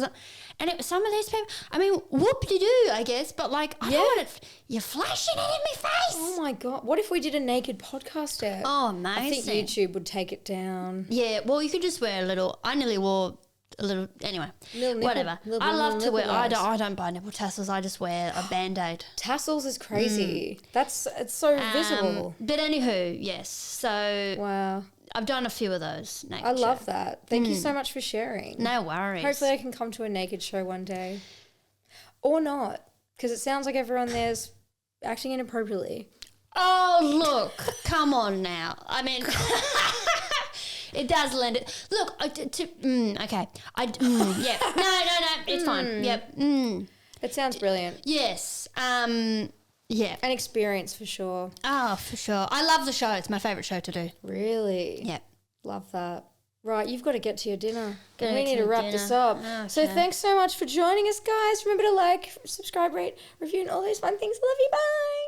and some of these people, I mean, whoop-de-doo, I guess, but like, I don't want it, you're flashing it in my face.
Oh my God, what if we did a naked podcast app?
Oh, amazing.
I think YouTube would take it down.
Yeah, well, you could just wear I nearly wore a little, anyway, whatever. I love to wear, I don't buy nipple tassels, I just wear a Band-Aid.
Tassels is crazy. It's so visible.
But anywho, yes, so
Wow.
I've done a few of those naked
I love
shows.
that. Thank you so much for sharing.
No worries.
Hopefully I can come to a naked show one day. Or not, because it sounds like everyone there's acting inappropriately.
Oh, look, come on now. I mean, it does lend it. Look, okay. Yeah. No, it's fine. Yep.
It sounds brilliant.
Yes. Yeah.
An experience for sure.
Oh, for sure. I love the show. It's my favourite show to do.
Really?
Yep.
Love that. Right, you've got to get to your dinner.
Gotta
We
get
need
to
to wrap
dinner.
this up.
Okay.
So thanks so much for joining us, guys. Remember to like, subscribe, rate, review, and all those fun things. Love you. Bye.